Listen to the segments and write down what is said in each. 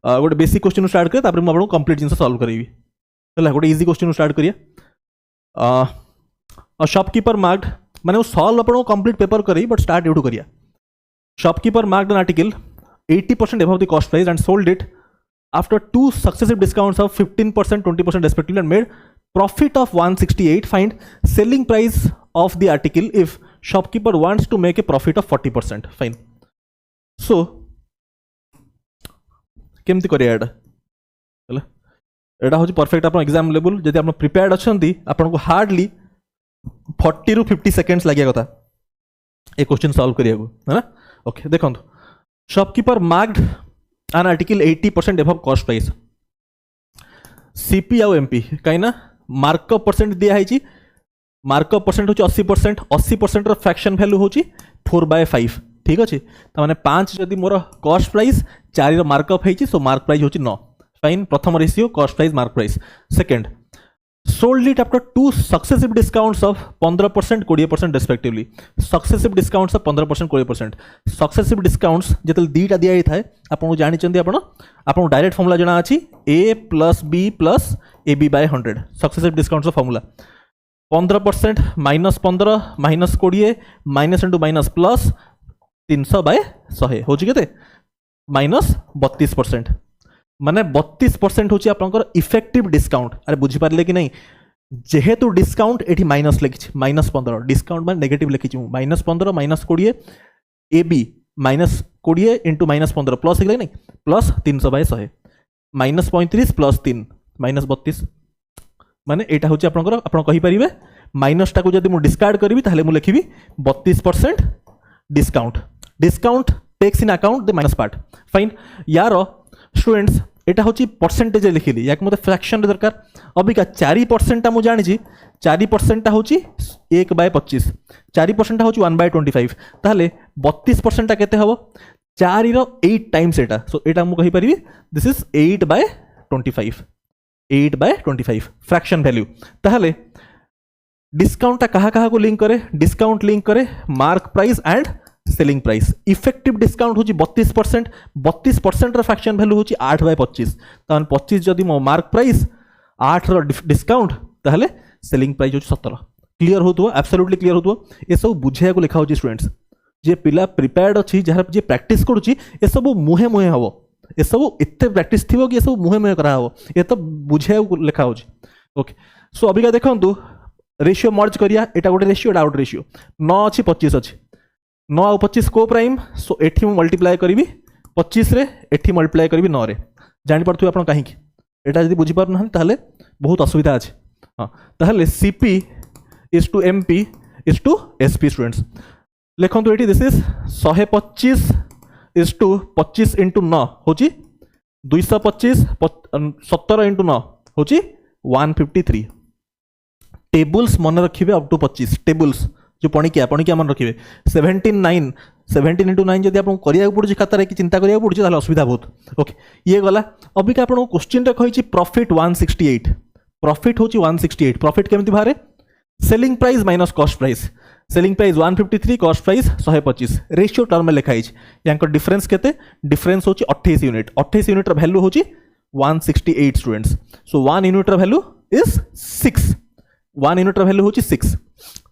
गोटे basic question start करें तापर मुझे कंप्लीट जिन सल्व करी है गोटे इजी क्वेश्चन स्टार्ट करिए शॉपकीपर मार्क्ड माने सॉल्व आपको कंप्लीट पेपर करी बट स्टार्ट यूटू करिया shopkeeper marked an article 80% above the cost price and sold it after 2 successive discounts of 15%, 20% respectively and made profit of 168. Find selling price of the article if shopkeeper wants to make a profit of 40%. Fine. So केमती करिया एटा हूँ perfect आप exam level जब आप prepared अच्छा आपको hardly 40 ରୁ 50 seconds लगे कथा ये क्वेश्चन सॉल्व करिया है ना ओके देखो shopkeeper marked an article 80% above cost price CP आउ एमपी कहीं ना मार्कअप परसेंट दिखाई मार्कअप परसेंट हूँ 80% 80% फ्रैक्शन वैल्यू हूँ 4/5 ठीक अच्छे तो 5 जदि मोर कॉस्ट प्राइस 4 मार्कअप है सो मार्क प्राइस हूँ 9 फाइन प्रथम ratio cost price mark price second sold it after 2 successive discounts of 15% 20% respectively successive discounts of 15% 20% successive discounts जो दीटा दिखाई थाए आपको जानते आपको डायरेक्ट फॉर्मूला जना अच्छी A + B + AB/100 successive discounts formula 15% -15 -20 minus into minus plus 300/100 हूँ के -32% माने 32% हूँ आप इफेक्टिव डिस्काउंट अरे बुझीपारे कि नहीं जेहेतु डिस्काउंट ये माइनस लिखी -15 डिस्काउंट मैं नेगेटिव लिखी -15 -20 AB -20 इंटू -15 प्लस है नहीं प्लस 300/100 -35 + 3 -32 माने यहाँ हूँ आपंपारे माइनस टाक जब मुझे डिस्कार्ड करी मुझे लिखी 32% discount discount takes in account the minus part fine यार स्टूडेंट्स यहाँ हूँ परसेंटेज लिखिली या मतलब फ्रैक्शन दरकार अबिका 4% मुझे जानी 4% हूँ 1/25 4% हूँ 1/25 ताहले 32% केते हम 4 रो 8 टाइम्स एटा सो एटा मु कहि परिबी दिस इज 8/25 8/25 फ्रैक्शन वैल्यू ताहले डिस्काउंट कहा कहा को लिंक करे डिस्काउंट लिंक करे mark price and selling price effective discount हूँ 32% 32% फ्रैक्शन वैल्यू हूँ 8/25 तो 25 जदि मो मार्क प्राइस 8 डिस्काउंट ताहले सेलिंग प्राइस हूँ 17 क्लीयर हो एब्सोल्युटली क्लीयर हो ये सब बुझे को लिखा हो स्टूडेंट्स जे पिला प्रिपेयर्ड अच्छी जार जे प्रैक्टिस करुच्ची ये सब मुहे मुहे हम ये सब एत प्रैक्टिस थी कि ये सब मुहे मुहे कराव ये तो बुझे लिखा हो ओके सो अबिका देखो रेशियो मर्ज करिया एटा गोटे रेशियो एटा गोटे रेशियो 9 अच्छी 25 अच्छी 9 आउ 25 को प्राइम सो एठी मु मल्टीप्लाई करी 25 रे एठी मल्टीप्लाई करी 9 रे जानि पड़थु आपण काहे की एटा जदी बुझी पार नहन ताहले बहुत असुविधा अछि हां ताहले CP is to MP is to SP students लिखंतु एठी दिस इज 125 इज टू 25 * 9 होची 225 17 * 9 होची 153 टेबल्स मन रखिए अप टू 25 टेबल्स जो पणिकिया मन रखिए 17 × 9 जब आपको करिया पड़े खातार कि चिंता करिया पड़े ताहले असुविधा बहुत ओके ये गला अबिका आपको क्वेश्चन रे कहि प्रॉफिट 168 प्रॉफिट होची 168 प्रॉफिट केमती बाहर selling price minus cost price selling price 153 cost price 125 ratio term में लिखाई यहाँ डिफरेंस केते डिफरेंस होची 28 यूनिट 28 यूनिट वैल्यू होची 168 students so 1 unit value is 6 1 unit value होची 6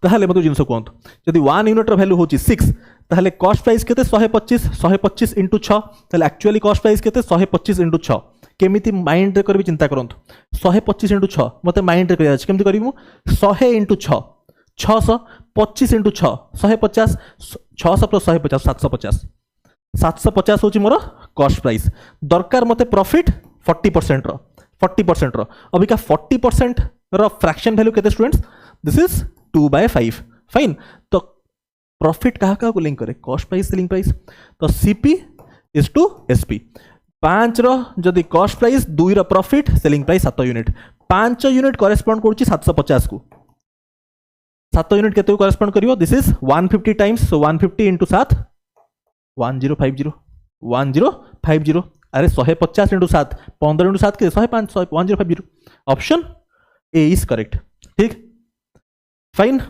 ताहले मत जिनस कहतु जदि 1 यूनिट वैल्यू होची 6 ताहले कॉस्ट प्राइस केते 125 इंटू 6 ताहले एक्चुअली कॉस्ट प्राइस केते 125 इंटू 6 केमिति माइंड रे करबी चिंता करंतु 125 इंटू 6 मते माइंड रे करिया केमिति करबी 100 इंटू 6 600 25 इंटू 6 150 600 प्लस 150 750 750 होची मोर कॉस्ट प्राइस दरकार मते प्रॉफिट 40% रो 40% रो अबिका 40% रो फ्रैक्शन वैल्यू केते स्टूडेंट्स दिस इज 2/5 फाइन तो प्रॉफिट कहा कहा को लिंक करे कॉस्ट प्राइस सेलिंग प्राइस तो CP इज टू SP 5 रो जदि कॉस्ट प्राइस 2 रो profit selling price 7 unit 5 unit correspond करूची 750 को 7 यूनिट केते करेस्पोंड करिवो this is 150 times so 150 into 7 1050 अरे 150 इंटू 7 15 इंटू 7 के 105 1050 ऑप्शन ए इज करेक्ट ठीक फाइन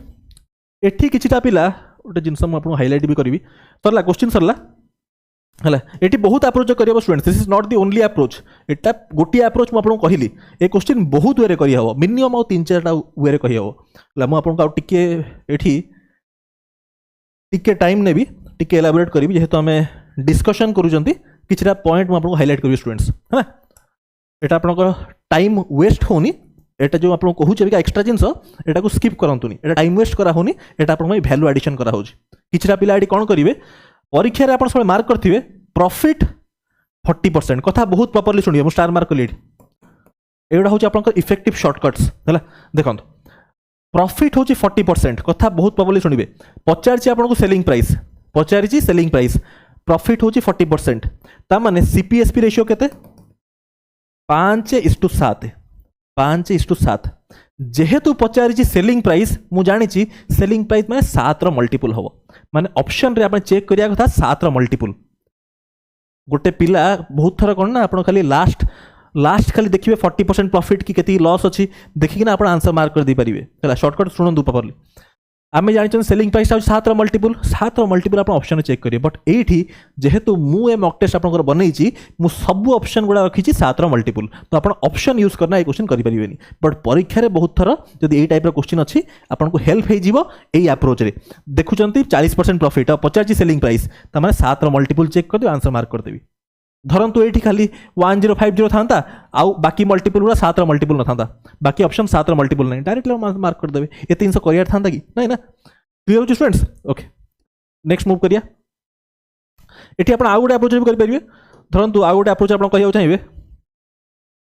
एठी किछिटा पिला गोटे जिनस मुझे हाइलाइट भी करी सरला क्वेश्चन सरला है ये बहुत अप्रोच कर students this is not the only approach एटा गोटे अप्रोच मुझे कहली ए क्वेश्चन बहुत वे करहब मिनिमम 3-4टा वे कहब मुझे टिके एठी टिके टाइम ने भी टिके एलाबोरेट करी जेहेतु आम डिस्कशन करूँ किछटा पॉइंट मुझे हाईलाइट करी स्टूडेंट्स है एटा आपनकर टाइम वेस्ट होनी एटा जो आपको कहूँ एक्सट्रा जिनस एटा को स्किप करंतुनी एटा टाइम वेस्ट करा होनी एटा आपन वैल्यू एडिशन करा होची किछटा पिला एडी कोन करिवे परीक्षा रे आपन सब मार्क करथिबे प्रॉफिट 40% कथा बहुत प्रॉपर्ली सुनिए मु स्टार मार्क कली एटा होची आपनकर इफेक्टिव शॉर्टकट्स हला देखंत प्रॉफिट होची 40% कथा बहुत प्रॉपर्ली सुनिबे पचारची आपन को सेलिंग प्राइस पचारची सेलिंग प्राइस प्रॉफिट होची 40% ता माने सीपीएसपी रेशियो केते 5:7 5:7 जेहेतु पचारि सेलिंग प्राइस मु जानी सेलिंग प्राइस माने 7 रो मल्टीपल हम माने ऑप्शन रे आपण चेक करिया कथा 7 रो मल्टीपल गोटे पिला बहुत थर कौन ना आप खाली लास्ट खाली देखिए 40% प्रॉफिट की केती लॉस अच्छी देखिए आप आंसर मार्क कर दी पारे शॉर्टकट शुणु प्रॉपर्ली आम जानी सेलिंग प्राइस 7 रो मल्टीपल आप ऑप्शन चेक करिए बट एठी जेहेतु मु ए मॉक टेस्ट आपन बनई मु सब ऑप्शन गुड़ा रखी 7 रो मल्टीपल तो आप ऑप्शन यूज करना ये क्वेश्चन करि परिबेनी बट परीक्षा रे बहुत थर जदि ए टाइप रो क्वेश्चन अच्छी आपन को हेल्प हे जीवो एई अप्रोच रे देखुचंती 40% प्रॉफिट और 50 सेलिंग प्राइस त माने 7 रो मल्टीपल चेक कर दियो आंसर मार्क कर देबी धरंतु एठी खाली 1050 थांता आउ बाकी मल्टीपल गुड़ा 7 रो मल्टीपल न थांता बाकी ऑप्शन 7 रो मल्टीपल नहीं डायरेक्टली मार्क कर देबे ए 300 करियर थांता कि नहीं ना क्लियर हो स्टूडेंट्स ओके नेक्स्ट मूव करिया एठी आपण आउ गोटे अप्रोच भी करि परिबे धरंतु आउ गोटे अप्रोच आपण कहियो चाहिबे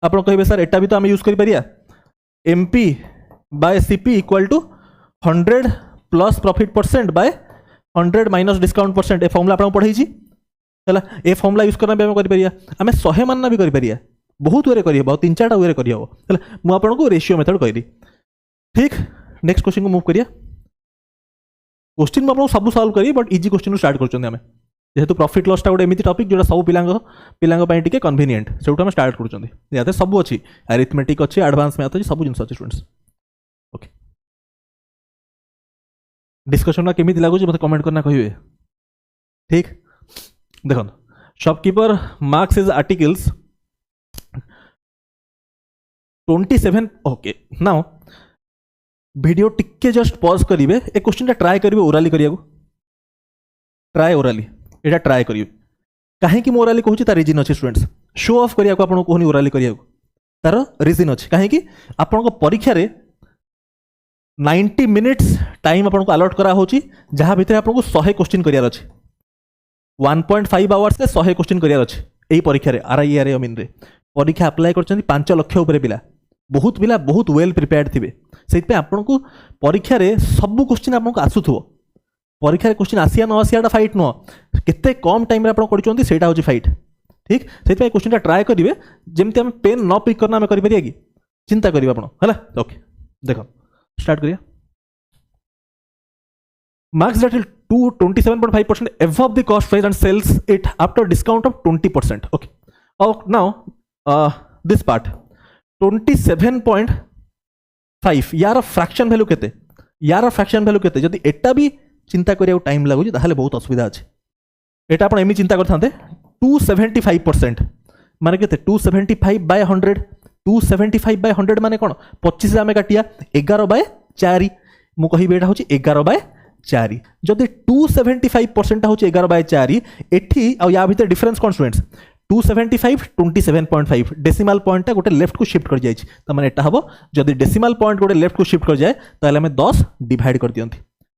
आपण कहिबे सर एटा भी तो हम यूज करि परिया MP by CP equal to 100 plus profit percent by 100 minus discount percent ए फॉर्मूला आपण पढाई छी है ए फॉर्मूला यूज करना भी आम करें आम 100 मानना भी करें बहुत वे कर 3-4टा वे कर मुझे रेशियो मेथड कहली ठीक नेक्स्ट क्वेश्चन को मूव करिया क्वेश्चन मुझे सब सॉल्व करी बट इजी क्वेश्चन स्टार्ट कर जेहेतु प्रॉफिट लॉस गोटे एमती टॉपिक जो सब पिला टी कन्वीनियंट से आम स्टार्ट कर सब अच्छी अरिथमेटिक अच्छी एडवांस मैथ अच्छी सब जिन अच्छी स्टूडेंट्स ओके डिस्कशन केमी लगुच मतलब कमेंट करना कहे ठीक देखो shopkeeper marks is articles 27 okay now video टिके जस्ट पॉज करिवे ए क्वेश्चन ट्राए करिवे ओराली करिया ट्राए ओराली एटा ट्राए करिवे काहे कि मोराली कहूची तार रीजन अछि स्टूडेंट्स शो ऑफ करिया को आपन कोहनी ओराली करिया तार रीजन अछि काहे कि आपन को परीक्षा रे 90 मिनिट्स टाइम आपन को अलॉट करा होची जहां भीतर आपन को 100 क्वेश्चन करियार अछि 1.5 आवर्स से 100 क्वेश्चन करियार अछि एई परीक्षा रे आरआईआर अमीन रे परीक्षा अप्लाई करछन 5 लाख ऊपर पिला बहुत वेल प्रिपेयर्ड थिबे सेति पे आपन को परीक्षा रे सब क्वेश्चन आपन को आसुथो परीक्षा रे क्वेश्चन आसिया न आसियाटा फाइट न केते कम टाइम रे आपन करछोंती सेटा होची फाइट ठीक सेति पे क्वेश्चन ट्राई करिवे जेमति हम पेन न पिक करना हम करि परिया कि चिंता करिवे आपन हला ओके देखो स्टार्ट करिया marks that is to 27.5% above the cost price and sells it after discount of 20%. Okay. Oh, now this part 27.5 यार फ्रैक्शन वैल्यू केते जदि एटा भी चिंता करिया टाइम लागु ताहले बहुत असुविधा अछि एटा आपण एमी चिंता करथांते 275% माने केते 275 बाय 100 275 बाय 100 माने कोन 25 आमे काटिया 11/4 मु कहिबे एटा होची 11/4 जदि 275% होची 11/4 एठी आ या भीतर डिफरेंस कोन स्टूडेंट्स 275 27.5 डेसिमल पॉइंट गोटे लेफ्ट को शिफ्ट कर जाए तो मैंने एटा हम जदि डेसिमल पॉइंट गोटे लेफ्ट को शिफ्ट कर जाए ताहले हमें 10 डिवाइड कर दियंती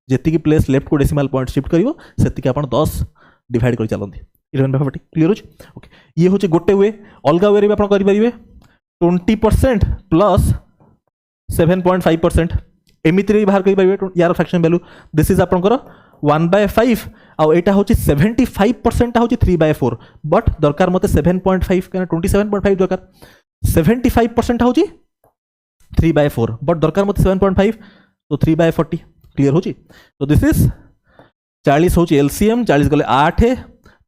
जेतिकी प्लेस लेफ्ट को डेसिमल पॉइंट शिफ्ट करिवो सेतिकी आपण 10 डिवाइड कर चलंती 11/40 क्लियर होची ओके ये होची गोटे वे अलगा वे रे आपण करि परिबे 20% प्लस 7.5% एमिति रे बाहर करि परिबे यार फ्रैक्शन वैल्यू दिस इज आपनकर 1/5 आउ एटा होची 75% होची 3/4 बट दरकार मते 7.5 कना 27.5 दरकार 75% होची 3/4 बट दरकार मते 7.5 तो 3/40 क्लियर होची तो दिस इज 40 होची एलसीएम 40 गले 8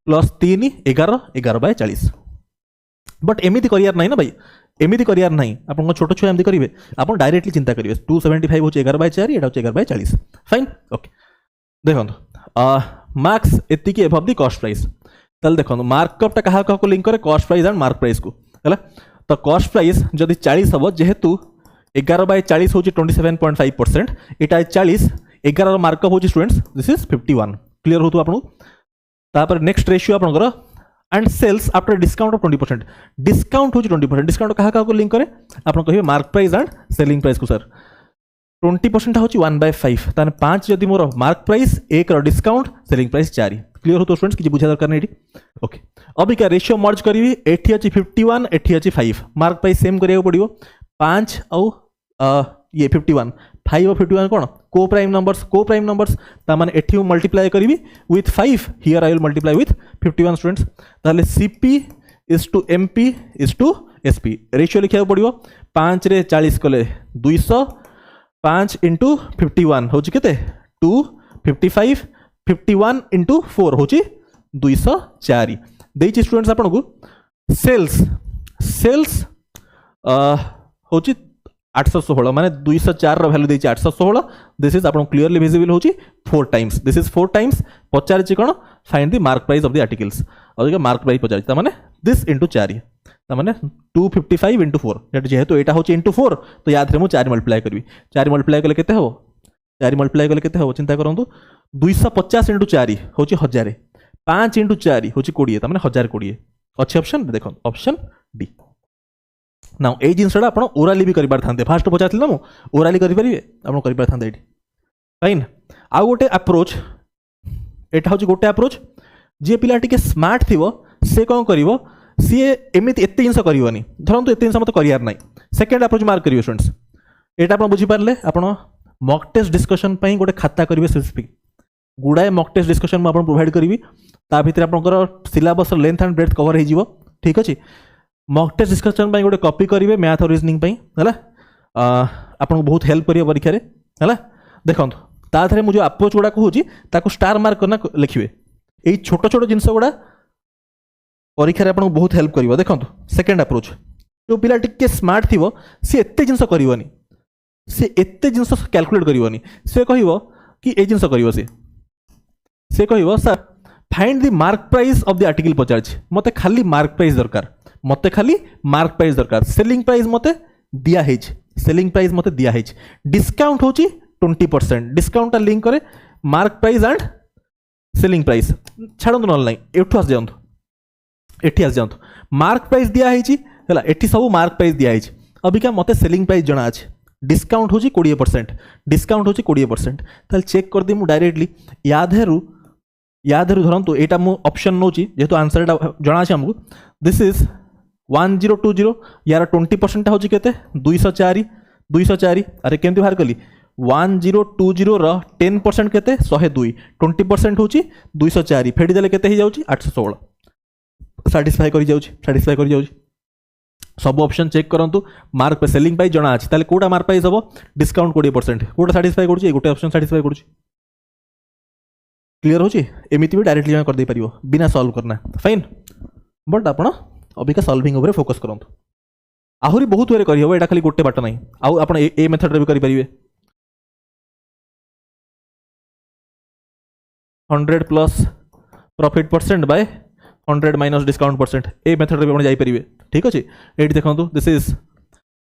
प्लस 3 11 11/40 बट एमिति करियार नाही ना भाई एमिति करियार नाही आपन छोटो छुआ एमिति करिवे आपन डायरेक्टली चिंता करिवे 275 होची 11/4 एटा होची 11/40 फाइन ओके देखो मार्क्स एतिकी एबव दी कॉस्ट प्राइस ताल देखो मार्कअपटा क्या लिंक करे cost price and mark price को है। तो कॉस्ट प्राइस जदि 40 हम जेहेतु 11/40 हूँ 27.5%, इटा 40 11 मार्कअप हूँ स्टूडेंट्स दिस इज 51 क्लियर हो आपको। तापर नेक्स्ट रेशियो आपंकर and sales after discount of 20%, discount हूँ 20%, डिस्काउंट क्या लिंक करे आप कहे mark price and selling price को सर 20% हूँ 1/5 ताने 5 जदि मोर mark price 1 discount selling price 4 clear हो तो स्टूडेंट्स किसी बुझा दरकार नहीं। ओके अभी क्या रेशियो मर्ज करी एठी अच्छी 51 एठी अच्छी 5 मार्क प्राइस सेम करिया पड़ो 5 आउ ये 51 5 और 51 कौन को प्राइम नंबर्स तामाने एठी मल्टीप्लाई करी with 5 here I will multiply with 51 students ताले CP is to MP is to SP ratio लिखा पड़ो 5 रे 40 कले 200 5 इंटू 51 हूँ के 255 51 इंटू 4 हूँ 204 देची स्टूडेंट्स आपन को सेल्स हूँ 816 माने 204 वैल्यू देची 816 दिस इज आपन क्लियरली विजिबल हूँ 4 टाइम्स दिस इज 4 टाइम्स पचार कौन find the mark price of the articles और मार्क प्राइस पचार माने दिस इंटू 4 ताने 255 इंटू 4 जेहेतु यहाँ हूँ इंटू 4 तो याद मुझे 4 मल्टीप्लाई करी 4 मल्टीप्लाई कले केते हो 4 मल्टीप्लाई कले केते हो चिंता करूँ 250 इंटू 4 हूँ 1000 5 इंटू 4 हूँ 20 ताने 1020 अच्छे ऑप्शन देखो ऑप्शन डी ना ये जिनसा आप ओराली भी करें फास्ट पचार ना मुझे ओराली करेंगे आप करें फाइन आउ गोटे अप्रोच यहाँ हूँ गोटे अप्रोच जी पिला टी स्मार्ट थी सी कौन कर सी एमती एत जिन करनी धरतु एत जिन मत करार ना सेकेंड अप्रोच मार्क करेंगे स्टूडेंट्स यहाँ आप बुझीपारे आप मक टेस्ट डिस्कसन गोटे खाता करेंगे स्पेसिफिक गुड़ाए मक टेस्ट डिस्कसन मुझे प्रोवाइड करी ता भीतर आपंकर syllabus length and breadth cover हो ठीक अच्छे मक टेस्ट डिस्कसन गोटे कॉपी करेंगे मैथ और रीजनिंग है आपको बहुत हेल्प कर परीक्षा है देखो ताथे मुझे अप्रोच गुड़ा कहूँ स्टार मार्क करना लिखिए यही छोट छोट जिनस गुड़ा परीक्षा आपको बहुत हेल्प कर देखो सेकेंड अप्रोच जो पिला टिके स्मार्ट थी सी एत जिनस करनी सी एत जिनस कैलकुलेट करनी सी कह कि ए जिनस कर सी कह sir find the mark price of the article पचार मत खाली मार्क प्राइस दरकार मत खाली मार्क प्राइस दरकार सेलिंग प्राइस मत दिया सेलिंग प्राइस मत दिया डिस्काउंट हूँ 20% डिस्काउंट लिंक करे mark price and selling price छाड़ू ना एठू आस जाऊँ एठी आस जाऊँ मार्क प्राइस दिया है सब मार्क प्राइस दिया अबिका मत सेलिंग प्राइस जना अच्छे डिस्काउंट हूँ 20% डिस्काउंट हूँ 20% ताल चेक करदी मु डायरेक्टली यादेरु धरतु यहाँ मुझे ऑप्शन नौ जेहेतु आंसर जना अच्छे आमको दिस इज 1020 यार 20% हूँ के 204 अरे केमती बाहर कली 1020 10% के 102 20% हूँ 204 फेड़देले के 816 साटिस्फाई कर सब ऑप्शन चेक करंतु मार्क सेलिंग प्राइस जना अच्छे ताले कोटा मार्क प्राइस हम डिस्काउंट 20% कोटा साटिस्फाई कर गोटे ऑप्शन साटिस्फाई कर क्लियर होची एमिति भी डायरेक्टली कर दे परिवो बिना सॉल्व करना फाइन बट आपण अबिका सॉल्विंग ऊपर फोकस करंतु आहुरी बहुत वे करी हो एटा खाली गोटे बाट नहीं आउ आपण ए मेथड रे भी करि परिवे 100 plus profit percent by 100 minus discount percent ए मेथड रे भी आपण जाई परिवे ठीक अछि एटी देखंतु दिस इज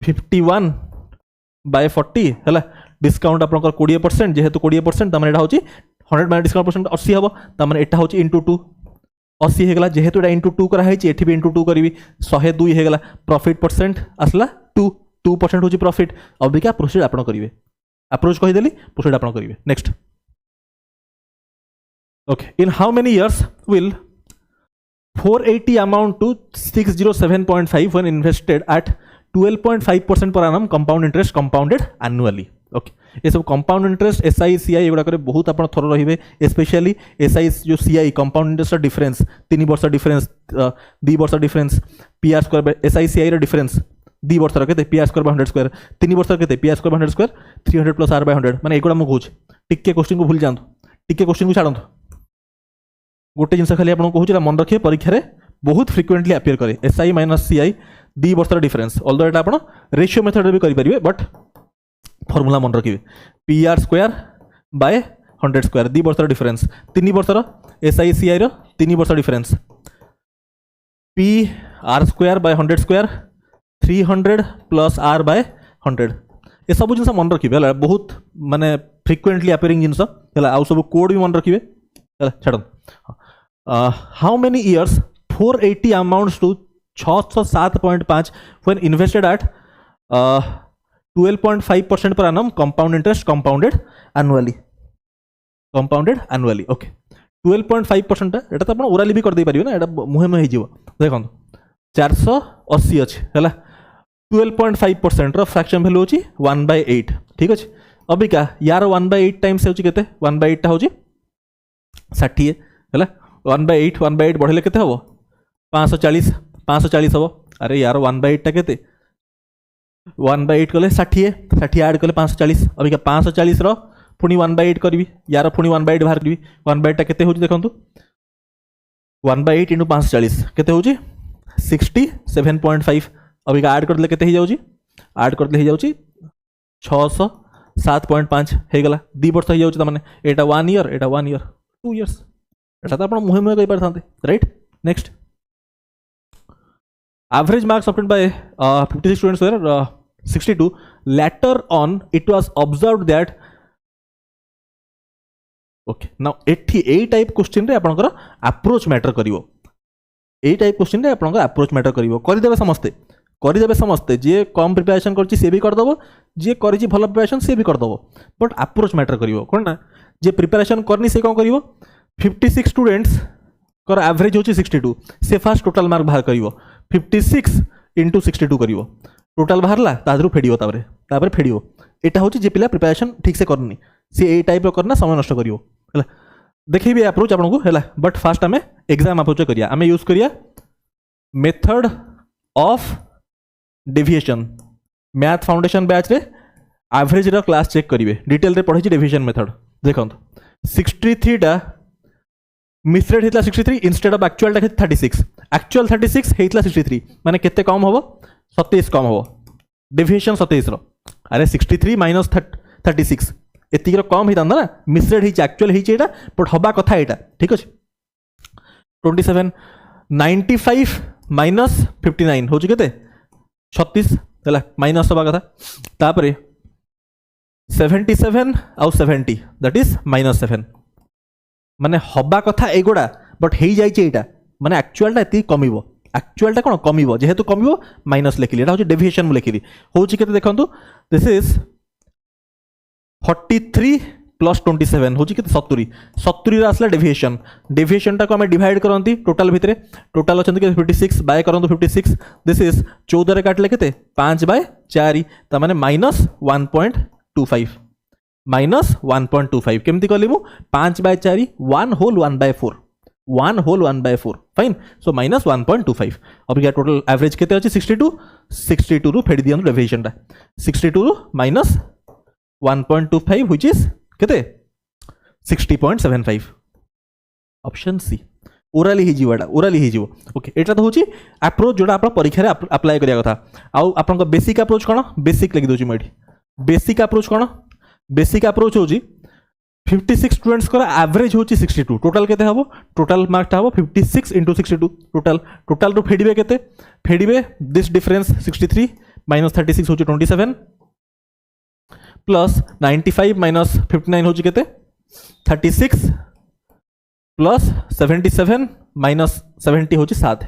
51/40 हला डिस्काउंट आपनकर 20% जेहेतु 20% तमने एटा होची 100 माइनस डिस्काउंट परसेंट 80 हबो तमने एटा होची इंटू 2 80 हेगला जेहेतु एटा इंटू 2 करा हेची एठी भी इंटू 2 करिवि 102 हेगला प्रॉफिट परसेंट आसला 2% होची प्रॉफिट अबिका प्रोसीड आपण करिवे अप्रोच कहि देली प्रोसीड आपण करिवे next okay in how many years will 480 amount to 607.5 when invested at 12.5% per annum compound interest compounded annually okay ये सब कंपाउंड इंटरेस्ट एसआई सीआई एगुड़ा बहुत आप थर रे स्पेशली एसआई जो सीआई कंपाउंड इंटरेस्ट डिफरेंस 3 वर्ष डिफरेंस 2 वर्ष difference PR square SI CI रो डिफरेंस 2 वर्ष के पीआर स्क्वायर 100 स्क्वायर 3 वर्ष के PR square 100 square 300 plus R by 100 माने एगुड़ा मुझे कहूँ टिके क्वेश्चन को भूल जातु टिके क्वेश्चन को छाड़ू गोटे जिन खाली आपको कहूँ मन रखिए परीक्षा रे बहुत फ्रिक्वेंटली अपियर करे एसआई माइनस सीआई 2 वर्ष डिफरेंस ऑल्दो एटा आप रेशियो मेथड भी करेंगे बट फॉर्मूला मन रखिए पीआर स्क्वायर बाय 100 स्क्वायर 2 वर्ष डिफरेन्स 3 वर्षर SICI रो 3 वर्ष difference P R square by 100 square 300 plus R by 100 ये सब जिन मन रखिए है बहुत माने फ्रिक्वेंटली अपेयरिंग जिनस है आउ सब कोड भी मन रखिए छाड़ how many years 480 amounts to 607.5 when invested at 12.5% per annum compound interest compounded annually okay 12.5% एटा तो अपन ओराली भी कर दे परियो ना एटा मुहे मुहे हिजिवो देखो 480 अछि हैला 12.5% रो फ्रैक्शन वैल्यू होची 1/8 ठीक अछि अभी का यार 1/8 टाइम्स होची केते 1/8 टा होची 60 हैला 1/8 बढ़ले केते हबो 540 हबो अरे यार 1/8 टा केते 1/8 कले 60 ऐड कले 540 अभी का 540 रो पुणी 1/8 करबी यार पुणी 1/8 बाहर करबी 1/8 टा केते होची देखंतु 1/8 * 540 केते होची 67.5 अभी का ऐड करले केते ही जाउची ऐड करले ही जाउची 607.5 हे गला 2 वर्ष ही जाउची त माने एटा 1 ईयर एटा 1 ईयर 2 इयर्स एटा त आपण मुहे मुहे कहि परथांते right next average marks obtained by 56 students were 62 later on it was observed that okay now एठी ए टाइप क्वेश्चन रे आपनकर अप्रोच मैटर करिवो ए टाइप क्वेश्चन रे आपनकर अप्रोच मैटर करिवो करि देबे समस्ते जे कम प्रिपरेशन करछि से भी कर दबो जे करिछि भलो प्रिपरेशन से भी कर दबो बट अप्रोच मैटर करिवो कोन ना जे प्रिपरेशन करनी से कोन करिवो 56 स्टूडेंट्स कर एवरेज होछि 62 से फास्ट टोटल मार्क बाहर करिवो 56 * 62 करिवो टोटल बाहरला तादरु फेडिवो ताबरे फेडिवो एटा होछि जे पिला प्रिपरेशन ठीक से करनी से ए टाइप रो करना समय नष्ट करिवो हला देखिबे अप्रोच आपनको हला बट फास्ट हमें एग्जाम अप्रोच करिया हमें यूज करिया method of deviation math foundation batch रे एवरेज रो क्लास चेक करिवे डिटेल रे पढै छी डेविएशन मेथड देखंत 63 टा मिसरेड हेतला 63 इंस्टेड ऑफ एक्चुअल टा 36 एक्चुअल 36 हेतला 63 माने केते कम होबो 27 कम होबो डेविएशन 27 रो अरे 63 माइनस 36 एतिक रो कम हितांदा ना misread hitch actual hitch Etah but हबा कथा एटा ठीक अछि 27 95 माइनस 59 होची केते 36 हला माइनस हबा कथा तापरे 77 आउ 70 दैट इज -7 माने हबा कथा एगोडा बट हेई जाई एटा माने एक्चुअल टा एति कमिवो एक्चुअल टा कोन कमिवो जेहेतु कमिवो माइनस लेखिली एटा होची डेविएशन लेखिली होची केते देखंतु दिस इज 43 प्लस 27 होची केते 70 रा असला डेविएशन टा को हमें डिवाइड करंती टोटल भितरे टोटल अछंती के 56 बाय करंतु 56 दिस इज 14 रे काटले केते 5/4 त माने -1.25 -1.25 केमती कली मु 5/4 1 whole 1/4 फाइन सो -1.25 अब या टोटल एवरेज केते अछि 62 रु फेडी दियन डेविएशन टा 62 रु -1.25 व्हिच इज केते 60.75 ऑप्शन सी ओराली ही जीवो ओके एटा तो होची अप्रोच जोडा आपण परीक्षा रे अप्लाई करिया कथा आउ आपण को बेसिक अप्रोच कोन बेसिक लिखि दोची मडी बेसिक अप्रोच कोन बेसिक अप्रोच होची 56 स्टूडेंट्स को एवरेज होची 62 टोटल केते हबो टोटल मार्क ता हबो 56 * 62 टोटल रो फेडिबे केते फेडिबे दिस डिफरेंस 63 - 36 होची 27 प्लस 95 - 59 होची केते 36 प्लस 77 - 70 होची 7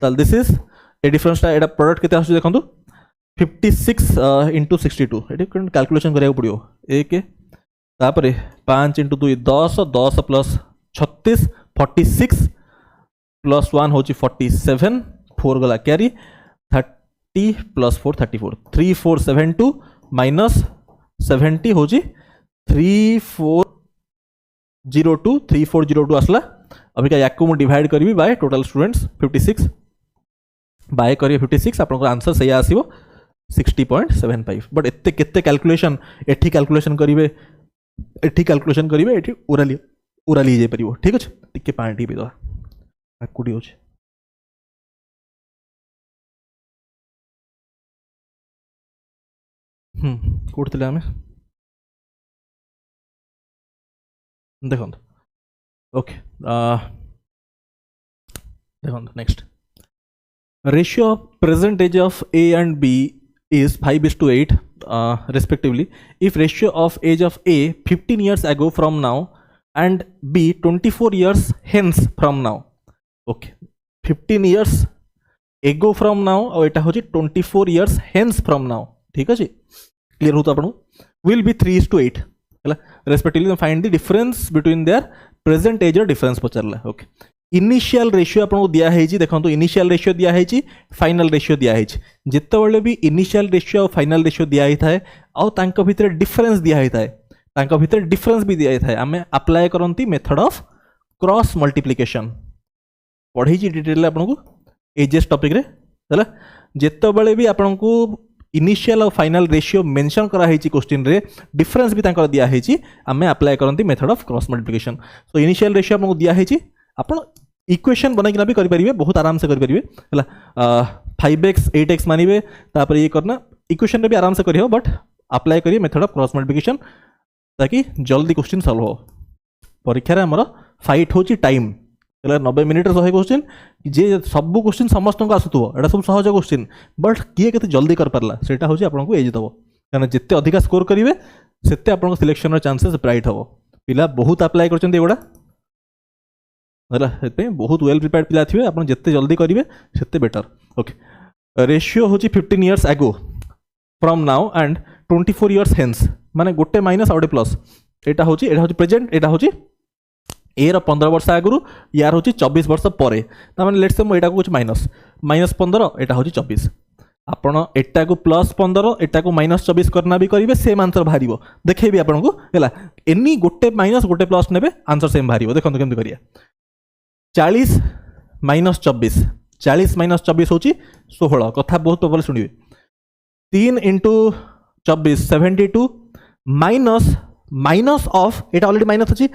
तल दिस इज ए डिफरेंस ता एडा प्रोडक्ट केते आसु देखंतु 56 * 62 एडी कैलकुलेशन करिया पड़ियो एक तापरे 5 * 2 10 10 प्लस 36 46 प्लस 1 होची 47 4 गला कैरी 30 प्लस 4 34 3472 माइनस 70 होची 3402 असला अभी का याकू मु डिवाइड करबी बाय टोटल स्टूडेंट्स 56 बाय करिए 56 आपन आंसर सही आसीबो 60.75 बट एते केते कैलकुलेशन एठी कैलकुलेशन करिवे एठी ओराली जे परिबो ठीक अछि टिके पानी पी दो आकुडी होछ कोडथिले हमें देखो ओके देखो next ratio of present age of A and B is 5:8 respectively. If ratio of age of A 15 years ago from now and B 24 years hence from now. Okay, 15 years ago from now और एटा होची 24 years hence from now. ठीक अछि clear हो तो आपन will be 3:8 हला respectively find the difference between their present age और difference पचरला. Okay initial ratio आपको दिया है देखो इनिशियल रेशियो दिया है फाइनल रेशियो दिया है जितेबाला भी इनिशियल रेशियो और फाइनल रेशियो दिया है आउ तांको भितर डिफरेंस दिया है तांको भितर डिफरेंस भी दिया है आमे अप्लाई करंती मेथड ऑफ क्रॉस मल्टीप्लिकेशन पढ़ी डिटेल आपको एजेस टॉपिक रे हला जितेबाला भी आपको इनिशियल और फाइनल रेशियो मेंशन करा है क्वेश्चन रे डिफरेंस भी तांकर दिया है आमे अप्लाई करंती method of cross multiplication so initial ratio आपको दिया है आपण इक्वेशन बनाइकिना भी करेंगे बहुत आराम से करेंगे है 5x 8x मानवे तापर ये करना इक्वेशन रे भी आराम से करियो बट अप्लाई करिए मेथड ऑफ क्रॉस मल्टीप्लिकेशन ताकि जल्दी क्वेश्चन सॉल्व हो परीक्षा रे हमर फाइट होची टाइम 90 मिनिट 100 क्वेश्चन जे सब क्वेश्चन समस्त को आसुथो एटा सब सहज क्वेश्चन बट किए केते जल्दी कर परला सेटा होची आपनको एज दबो कारण जिते अधिक स्कोर करिवे सेते आपनको सिलेक्शन रो चांसेस ब्राइट हो पिला बहुत अप्लाई करचंदी एगुडा बहुत वेल प्रिपेयर्ड पिला थे आप जिते जल्दी करेंगे सेते बेटर. ओके रेशियो हूँ 15 years ago from now and 24 years hence माने गोटे माइनस आउटे प्लस एटा हूँ प्रेजेंट एटा हूँ ए 15 वर्ष आगु यार हूँ 24 वर्ष पर लेट्स से मुझे कुछ माइनस -15 एटा हूँ 24 आपण एटा को +15 एटा को -24 करना भी करेंगे सेम आंसर बाहर देखेबी आपको है एनी गोटे माइनस गोटे प्लस ने आंसर सेम बाहर देखो केमती करिया 40 -24 40 -24 हूँ 16 कथा बहुत प्रबल शुणिए 3 × 24 72 minus of Etah already minus अच्छी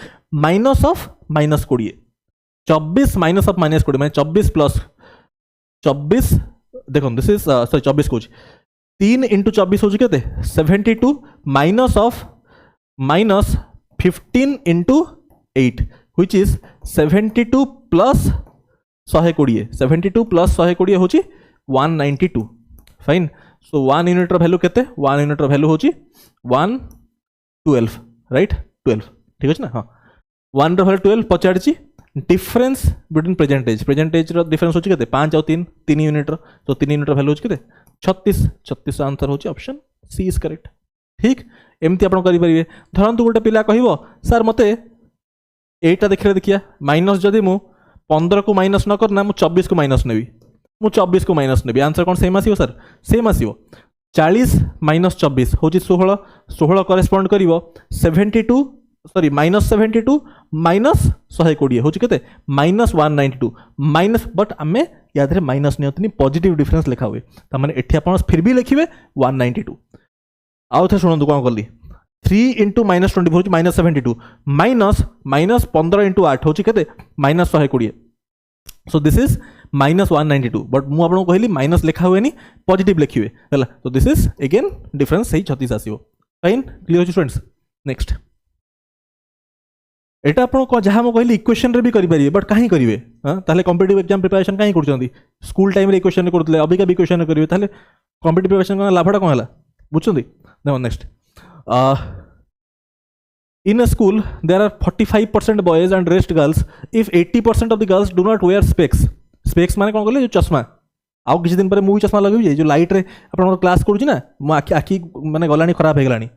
माइनस ऑफ -20 24 माइनस ऑफ -20 माने 24 प्लस 24 देखो दिस इज सॉरी 24 कौच 3 × 24 हूँ के 72 minus of -15 × 8 which is 72 plus 120 72 plus 120 होची 192 फाइन सो 1 यूनिट रो वैल्यू केते 1 यूनिट रो वैल्यू होची 112 राइट 12 ठीक अछि ना हां 1 रो वैल्यू 12 पचारची डिफरेंस बिटवीन प्रेजेंट एज रो डिफरेंस होची केते 5 और 3 यूनिट रो तो 3 यूनिट रो वैल्यू होची केते 36 आंसर होची ऑप्शन सी इज करेक्ट. ठीक एमती आपण करि परिबे धरंतु गोटे पिला कहिवो सर मते एटा देखिया माइनस जदि मु 15 को माइनस न करना मु 24 को माइनस नेबी मु 24 को माइनस नेबी आंसर कौन सेम आसीबो सर सेम आसीबो 40 -24 होची 16 16 करेस्पोंड करिवो 72 सॉरी -72 -120 होची केते -192 माइनस बट आमे याद रे माइनस नियतनी पॉजिटिव डिफरेंस लिखा हुए त माने एठी आपण फिर भी लिखिबे 192 आउ थे सुनंदु कोन करली 3 × -24 -72 माइनस 15 × 8 होची केते -120 सो दिस इज -192 बट मु आपन कहली माइनस लिखा हुए नी पॉजिटिव लिखिवे हला तो दिस इज अगेन डिफरेंस सही 36 आसीबो फाइन क्लियर स्टूडेंट्स. नेक्स्ट एटा आपन को जहां मु कहली इक्वेशन रे भी करि परिबे बट काहे करिवे हां ताले कॉम्पिटिटिव एग्जाम प्रिपरेशन काहे करचंदी स्कूल टाइम रे इक्वेशन करथले अबिका भी इक्वेशन करिवे ताले कॉम्पिटिटिव प्रिपरेशन का लाभटा कोन हला बुझचंदी देखो next. In a school, there are 45% boys and rest girls. If 80% of the girls do not wear specs, specs माने कौन कहले जो चश्मा आउ किसी दिन पर मु चश्मा लगे जो लाइट रे अपन क्लास करूची ना मो आखि माने गलानी खराब हे गलानी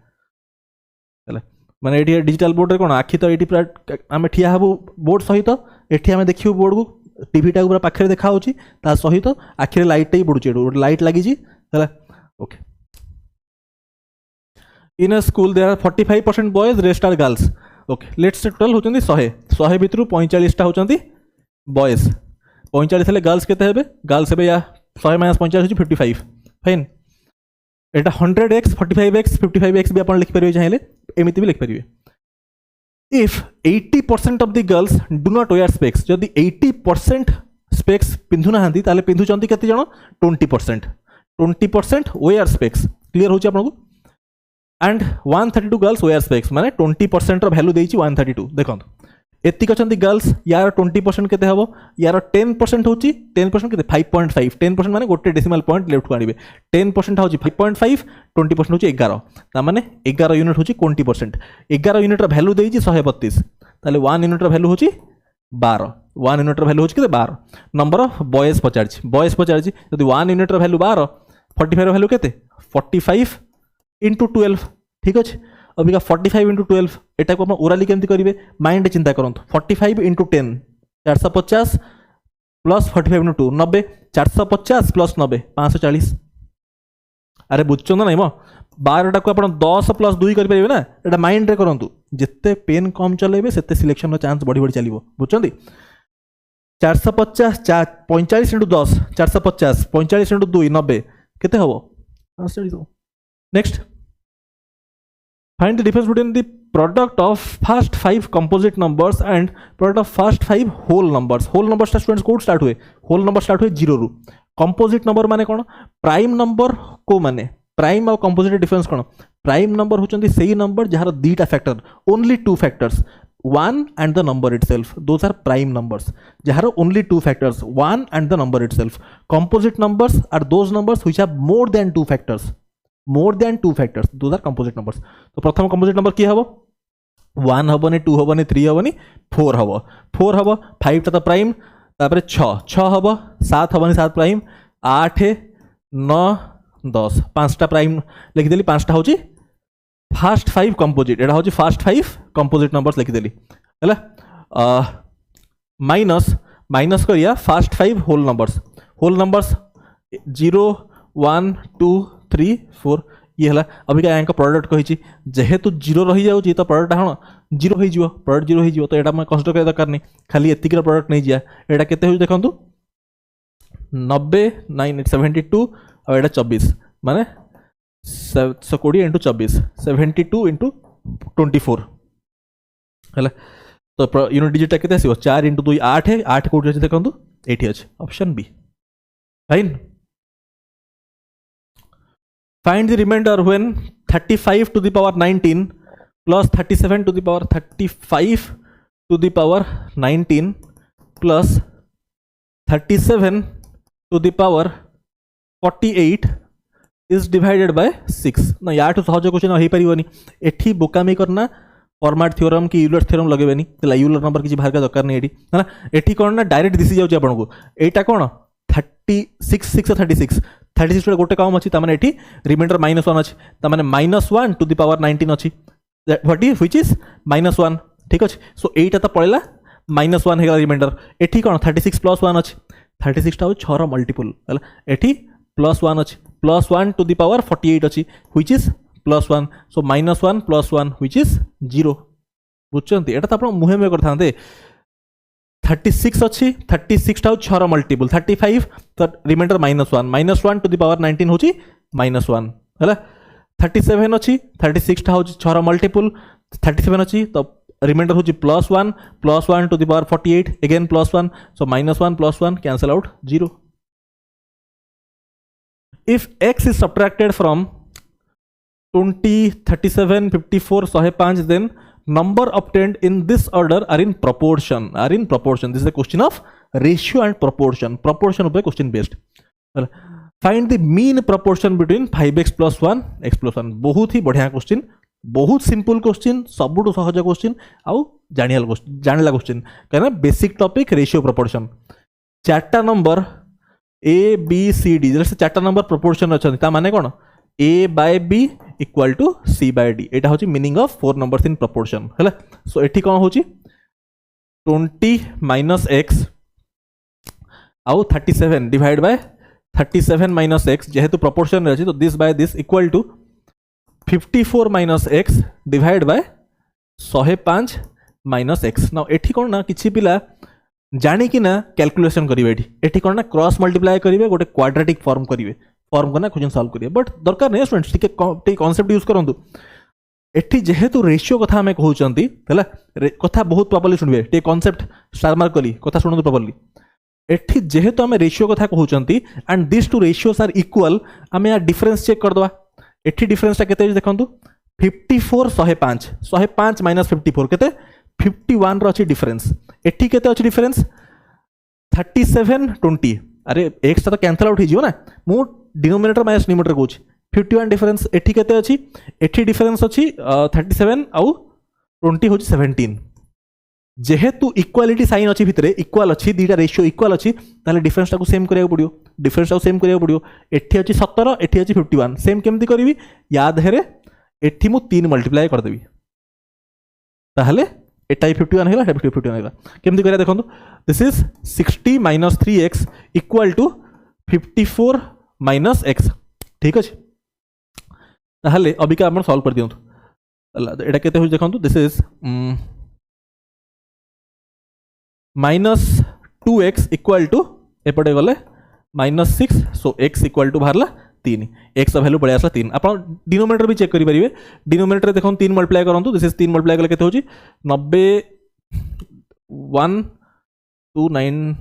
हला माने एठी डिजिटल बोर्ड रे कोन आखि तो एठी आमे ठिया हबो बोर्ड सहित एठी आमे देखियो बोर्ड को टीवी टा पूरा पाखरे देखा होची ता सहित आखि रे लाइट टे पडुची लाइट लागि जी हला okay. In a school there are 45% boys rest are girls. Okay let's say total होचंदी 100 भितरु 45 टा होचंदी boys 45 हेले गर्ल्स केते हेबे गर्ल्स हेबे या 100 - 45 होची 55 फाइन एटा 100x 45x 55x भी आपण लिख परिबे चाहेले एमिति भी लिख परिबे. If 80% of the girls do not wear specs जदी 80% specs पिंधु नाहंती ताले पिंधु चंती केते जण 20% wear specs क्लियर होची आपनको एंड 132 गर्ल्स वेयर स्पेक्स माने 20% रो वैल्यू देछि 132 देखो एतिक अछंती गर्ल्स यार 20% केते हबो यार 10% होची 10% केते 5.5 10% माने गोटे डेसिमल पॉइंट लेफ्ट को आनिबे 10% होची 5.5 20% होची 11 ता माने 11 यूनिट होची 20% 11 यूनिट रो वैल्यू देछि 132 ताले 1 यूनिट रो वैल्यू होची 12 1 यूनिट रो वैल्यू होची केते 12 नंबर ऑफ बॉयज पचारछि यदि 1 यूनिट रो वैल्यू 12 45 रो वैल्यू केते 45 इंटू 12 ठीक अच्छे अबिका 45 इंटू 12 एटा को आप ओराली केमती करेंगे माइंड चिंता करूँ 45 इंटू 10 450 प्लस 45 इंटू 2 90 450 प्लस 90 540 अरे बुझुन ना मो 12टा को आप 10 प्लस 2 करेंगे ना यहाँ माइंड रे करूँ जिते पेन कम चलेबे सेते सिलेक्शन चांस बढ़ी बढ़ी चलो बुझुं 450 45 इंटू 10 450 45 इंटू 2 90 केते हबो 540 next find the difference between the product of first 5 composite numbers and product of first 5 whole numbers टा स्टूडेंट्स कोड स्टार्ट हुए whole number स्टार्ट हुए 0 रु composite number माने कोन प्राइम नंबर को माने प्राइम और composite डिफरेंस कोन प्राइम नंबर होचंदी सेही नंबर जहार दीटा factor only 2 factors 1 and the number itself those are prime numbers जहार only 2 factors 1 and the number itself composite numbers are those numbers which have more than 2 factors those are composite numbers तो प्रथम composite number किए हबो 1 हबनी 2 हबनी 3 हबनी 4 हबो 4 हबो 5 टा तो prime तापर 6 हबो 7 हबनी 7 प्राइम 8 9 10 5 टा प्राइम लिखि देली 5 टा होची फर्स्ट 5 कंपोजिट एटा होची फर्स्ट 5 कंपोजिट नंबर्स लिखि देली हला माइनस करिया फर्स्ट 5 होल नंबर्स 0 1 2 3 4 ये है अबिका यहाँ प्रोडक्ट कही जेहेतु 0 रही जाऊँगी तो प्रोडक्ट हाँ 0 हो प्रोडक्ट 0 हो तो यहाँ कन्सिडर करने दरकार नहीं खाली एतिक प्रोडक्ट नहीं जा यहाँ केते हो देखो 90 9 72 और यहाँ 24 माने 20 इंटू 24 72 इंटू 24 है तो यूनिट डिजिट के 4 इंटू 2 8 है 8 कौट अच्छे देखो ये अच्छे option be fine Find the remainder when 35 to the power 19 plus 37 to the power 35 to the power 19 plus 37 to the power 48 is divided by 6 ना या तो सहज क्वेश्चन हो पारिबनी एठी बोकामी करना फॉर्मेट थ्योरम की यूलर थ्योरम लगेबेनी तला यूलर नंबर किछि बाहर का दरकार नहीं एठी है ना एठी कोन ना डायरेक्ट दिसि जाउछ आपन को एटा कोन 36 6 36 36 गोटे कम अच्छी ताने एठी रिमाइंडर -1 अच्छी ताने -1 टू द पावर 19 अच्छी व्हाट इज व्हिच इज -1 ठीक अच्छे सो एटा तो पड़ेला -1 हेगा रिमाइंडर एठी कोन 36 प्लस 1 अच्छी 36 टा 6 रो मल्टीपल हला एठी +1 अच्छी +1 टू द पावर 48 अच्छी which is +1 so -1 +1 which is 0 बुझछंती एटा तो आपण मुहे में करथांते 36 अच्छी 36 टा 6 रो मल्टीपल 35 तो रिमाइंडर -1 टू द पावर 19 होची -1 हला 37 अच्छी 36 टा होची 6 रो मल्टीपल 37 अच्छी तो रिमाइंडर होची +1 to the power 48 again +1 so -1 +1 cancel out 0 if x is subtracted from 20 37 54 105 then number obtained in this order are in proportion this is a question of ratio and proportion upon question based find the mean proportion between 5x plus 1 x plus 1 बहुत ही बढ़िया question बहुत simple question सबुठ सहज question आउ जानिला question कहना basic topic ratio proportion चारटा number A B C D जैसे चारटा नंबर प्रोपोर्शन अच्छा ता माने कौन a by b equal to c by d एटा होची meaning of 4 numbers in proportion हैला सो एठी कोन होची 20 minus x आउ 37 डिवाइड बाय 37 minus x जेहेतु प्रोपोर्शन रहछि तो this by this equal to 54 minus x divide by 105 minus x now एठी कोन ना किछि पिला जानि कि ना कैलकुलेशन करिवे एठी कोन ना क्रॉस मल्टीप्लाई करिवे गोटे क्वाड्रेटिक फॉर्म करिवे फॉर्म करना क्वेश्चन सॉल्व करिए बट दरकार नहीं स्टूडेंट्स टिके कांसेप्ट यूज करंतु एठी जेहेतु रेशियो कथा हमें कहउचंती हला कथा बहुत प्रॉपर्ली सुनबे टे कांसेप्ट स्टार मार्क कली कथा सुनंतु प्रॉपर्ली एठी जेहेतु हमें रेशियो कथा कहउचंती and this two ratios are equal हमें या डिफरेंस चेक कर दवा एठी डिफरेंस ता केते देखंतु 54 105 105 माइनस 54 केते 51 रो अछि डिफरेंस एठी केते अछि डिफरेंस 37 20 अरे x तो कैंसल आउट हो ना मु डिनोमिनेटर माइनस न्यूमरेटर कहूँ 51 डिफरेंस एठी केते अछि एठी डिफरेंस अछि 37 आउ 20 होची 17 जेहेतु इक्वालिटी साइन अच्छी भितर इक्वाल अच्छी दीटा रेशियो इक्वाल अच्छी ताले डिफरेंस टाको सेम करिया पड़ियो डिफरेंस टाको सेम करिया पड़ियो एठी अछि 17 एठी अछि 51 सेम केमती करबी याद हेरे एठी मु 3 मल्टीप्लाई कर देबी ताहले एटा 51 हेला एटा 51 हेला केमती करिया देखंतु दिस इज 60 - 3x = 54 - x ठीक अछि ताहले अबिका आपण सॉल्व कर दियंतु एटा केते हो देखंतु दिस इज -2x = एपटे गले -6 सो x = बाहरला 3 x वैल्यू पड़े आसला 3 आप डिनोमिनेटर भी चेक करि परिबे डिनोमिनेटर देखो 3 मल्टीप्लाई करंतु दिस इज 3 मल्टीप्लाई कले केते होची 90 129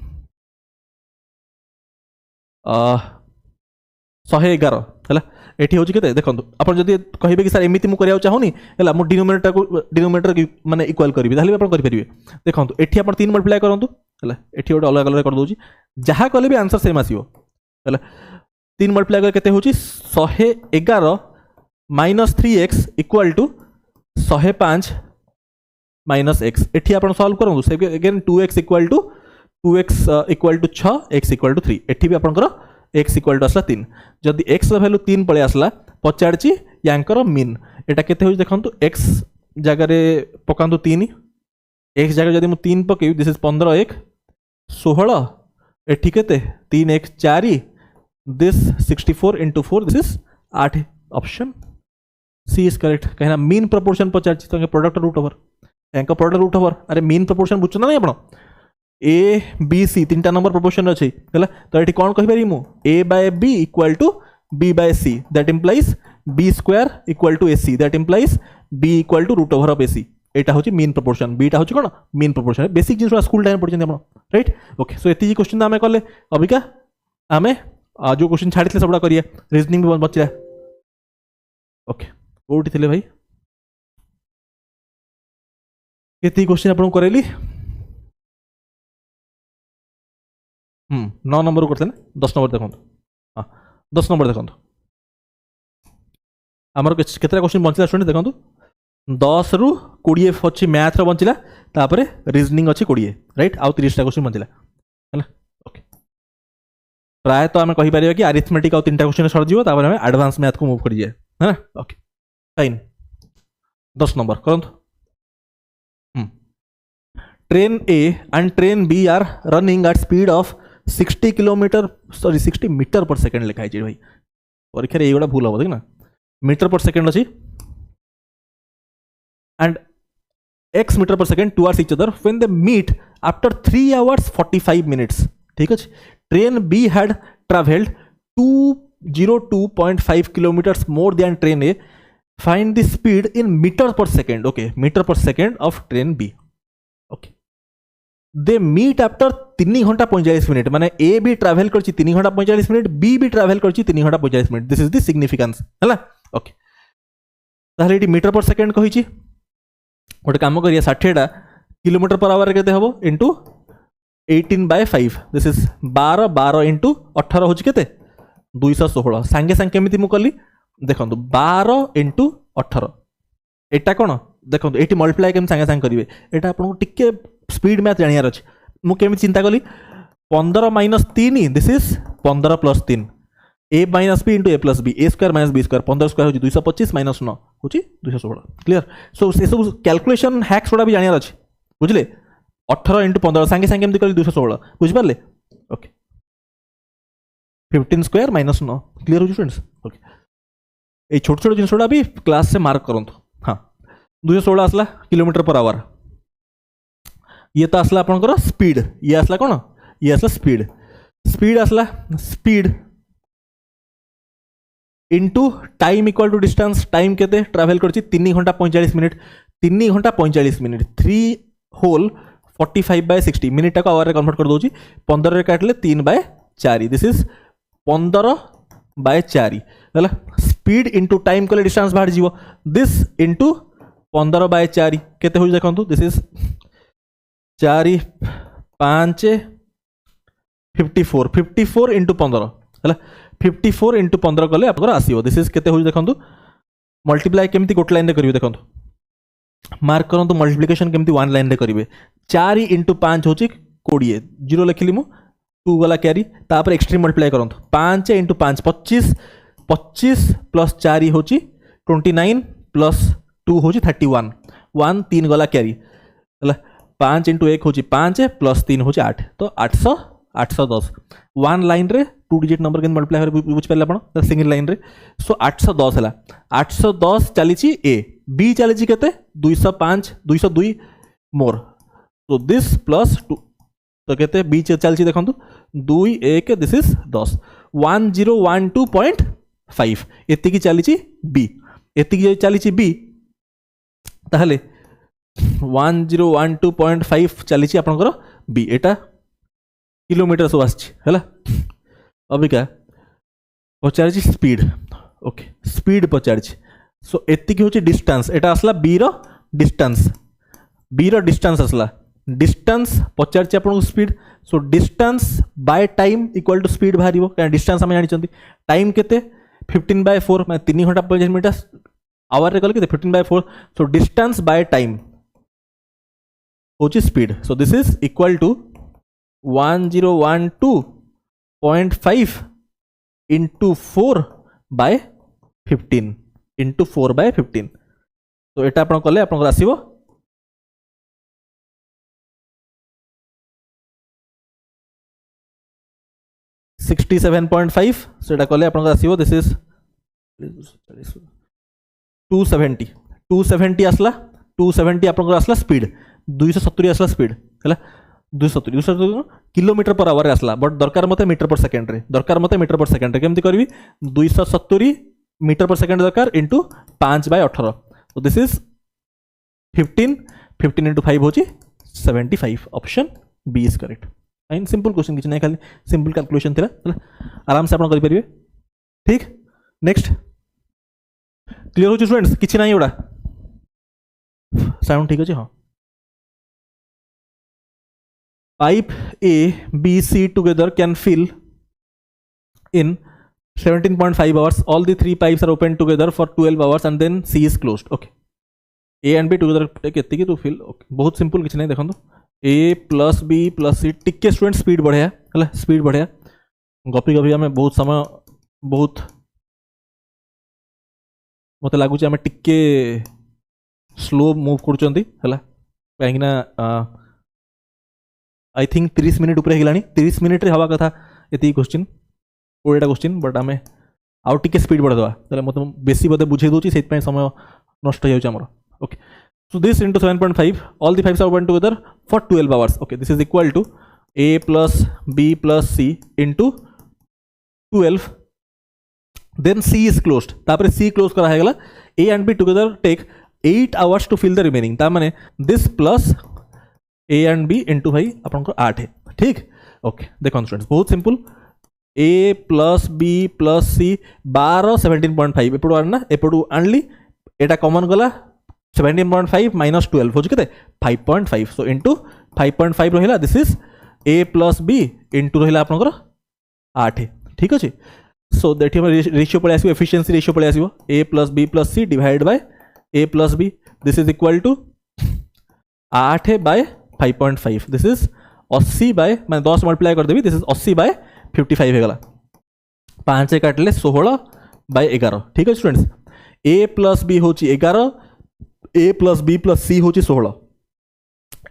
111 हला एठी होची केते देखंतु आपण जदी कहिबे कि सर एमिति मु करिया चाहूनी हला मु डिनोमिनेटर माने इक्वल करबी ताले आपण करि परिबे देखंतु एठी आपण 3 मल्टीप्लाई करंतु हला एठी ओटे अलग अलग कर दोची जहा कले भी आंसर सेम आसीबो हला 3 मल्टीप्लाई कर केते होची 111 - 3x = 105 - x एठी आपण सॉल्व करंतु से अगेन 2x = 6 x = 3 एठी भी आपनकर x = असला 3 जदि x वैल्यू 3 पळे आसला पचारची यांकर मीन एटा केते होई देखंतु x जगह रे पकांतु 3 x जगह जदि मु 3 पके दिस इज 15 1 16 एठी केते 3 1 4 this 64 * 4 this is 8 option C is correct कहना मीन प्रोपोर्शन पचारची तो प्रोडक्ट रूट ओवर यांकर प्रोडक्ट रूट ओवर अरे मीन प्रोपोर्शन बुझना नहीं आपण ए बी सी 3टा नंबर प्रोपोर्शन अछि हला तो एठी कोन कहि पारि मु a / b = b / c that implies b² = ac that implies b = root over of ac एटा होची मीन प्रोपोर्शन बीटा होची कोन mean proportion basic things school time पढिछन आपण राइट ओके सो एती क्वेश्चन आमे करले अबिका आमे जो क्वेश्चन छाडितले सबडा करिया रीजनिंग भी बचिला ओके कोठी थिले भाई एती क्वेश्चन आपण करेली 9 नंबर करते 10 नंबर देखो हाँ 10 नंबर देखो आमर केतरा क्वेश्चन बंचला स्टूडेंट देखो 10 रु 20 अच्छी मैथ बंचला तापर रीजनिंग अच्छी 20 राइट आउ 30टा क्वेश्चन बंचला है ओके प्राय तो आम कहि परिबा कि अरिथमेटिक आउ 3टा क्वेश्चन सर जीवो तापर हम एडवांस मैथ को मूव कर जाए है ना ओके फाइन 10 नंबर करंतु train A and train B are running at speed of 60 metre per second लिखा है भाई परीक्षा रे एगोडा भूल हो देख ना मीटर पर सेकंड अछि and x metre per second towards each other when they meet after 3 hours 45 minutes ठीक है train B had traveled 202.5 kilometers more than train A find the speed in meter per second okay meter per second of train B okay they meet after 3 घंटा 45 minute माने ए भी travel करछि 3 घंटा 45 minute B भी travel करछि 3 घंटा 45 minute this is the significance हला okay ताहले इटी मीटर पर सेकंड कहिछि गोटे काम करिया 60 टा किलोमीटर पर आवर केते हबो इनटू 18/5 दिस इज 12 12 इनटू 18 होछि केते 216 संगे संगे केमिति मु कली देखंतु 12 इनटू 18 एटा कोन देखो ये मल्टीप्लाई केम सांगे सांगे करेंगे यहाँ आपको टिके स्पीड मैथ जानियार अच्छे मुझे चिंता कली 15 - 3 this is 15 + 3 a - b * a + b a² - b² 15 square हो 225 - 9 हो 216 क्लियर सो ये सब कैलकुलेशन हैक्स गुड़ा भी जानियार अच्छे बुझले 18 × 15 सांगे सांगे एमती कली 216 बुझिपारे ओके 15 स्क्वायर - 9 क्लियर हो स्टूडेंट्स ओके ये छोट छोट जिनसटा भी क्लास से मार्क करूँ हाँ 216 आसला किलोमीटर पर आवर ये तो आसला आपनकर स्पीड ये आसला कौन ये आसला स्पीड स्पीड आसला speed into time equal to distance time केते ट्रैवल करछि 3 घंटा 45 मिनट 3 घंटा 45 मिनट 3 होल 45/60 मिनिट को आवर रे कन्वर्ट कर दोछि 15 रे काटले 3/4 दिस इज 15/4 हला स्पीड इंटू टाइम कले डिस्टेंस बाहर जीवो दिस इंटू 15/4 केते हो देखो दिस इज 4 5 54 इंटू 15 है 54 इंटू 15 कले आप आसो दिस इज केते हो देखो मल्टीप्लाई केमती गोटे लाइन करेंगे देखो मार्क करूँ मल्टीप्लिकेशन केमती वन लाइन रे करेंगे 4 इंटू 5 हूँ 20 जीरो लिखिली मु 2 गला कैरी तापर एक्सट्रीम मल्टीप्लाई करूँ 5 इंटू 5 25 25 प्लस 4 हूँ 29 प्लस 2 हूँ 31 1 3 गला कैरी है 5 इंटू 1 हूँ 5 प्लस 3 हूँ 8 तो 810 वन लाइन रे 2 डिजिट नंबर के मल्टीप्लाई बुझिपारे आप सिंगल लाइन रे सो 810 है 810 चली ए बी चली केते 205 202 मोर सो दिस प्लस 2 तो कहते बी चलती देखो 2 1 दिस इज 10 1012.5 एति चली बी एति चली बी ताहले 1012.5 चली आपनकर बी एटा किलोमीटर सब आसला अबिका पचार स्पीड ओके स्पीड पचार सो एति हूँ डिस्टेंस एटा आसला बी रो डिस्टेंस आसला डिस्टेंस पचार आपको speed so distance by time equal to speed बाहर क्या डिस्टेंस आम जानी टाइम केते 15/4 मैं 3 घंटा 45 मिनट आवर रे कल के 15/4 सो डिस्टेंस बाय टाइम हूँ speed so this is equal to 1012.5 into 4/15 into 4/15 तो यहाँ आप कले आप आसो 67.5 से कले आप आसो दिस इज 270 आसला 270 आप आसला स्पीड 270 आसला स्पीड है 270 किलोमीटर पर आवर आसला बट दरकार मत मीटर पर सेकेंड रे दरकार मत मीटर पर सेकेंड केमती करी 270 मीटर पर सेकेंड दरकार इंटू 5/18 तो दिस इज 15 इंटू 5 हूँ 75 option B is correct fine simple question किसी ना खाली सिंपल कैलकुलेशन थी आराम से आप करेंगे ठीक नेक्स्ट क्लियर हो स्टूडेंट्स किसी ना एवडा साउंड ठीक अच्छे हाँ pipe A, B, C together can fill in 17.5 hours. All the three pipes are open together for 12 hours and then C is closed. Okay. A and B together take to fill. Okay. बहुत simple किसी नहीं देखो तो A plus B plus C टिक्के student speed बढ़े है speed बढ़े गपी गपी आम बहुत समय बहुत मत लगुच आम टिक्के स्लो मूव कर कहीं आई थिंक 30 मिनिट ऊपर होगा 30 मिनिट रे हवा कथा ये क्वेश्चन 20टा क्वेश्चन बट आम आउ टिके स्पीड बढ़ा मत बेसी बोधे बुझे दूसरी से समय नष्ट हो जामर okay so this into 7.5 all the pipes are open together for 12 hours okay this is equal to A plus B plus C into 12 then C is closed तापर C क्लोज करागला A and B together take 8 hours to fill the remaining तार माने this plus A and B into भाई आपको 8 है ठीक okay देखो students बहुत simple A plus B plus C 12 17.5 एपटू आना एपटू आनली एटा कॉमन गला 17.5 माइनस 12 हो के 5.5 सो इंटू 5.5 रहा this is A plus B into रहा आपंकर 8 है ठीक अच्छे सो देठी रेशियो पड़े आसो एफिशिएंसी रेशियो पड़े आसो A plus B plus C divide by A plus B this is equal to 8 by 5.5 this is 80 by मैं 10 मल्टीप्लाई कर देवी दिस इज 80/55 होगा 5 काटले 16/11 ठीक है स्टूडेंट्स A प्लस B हूँ 11 A plus B plus C हूँ 16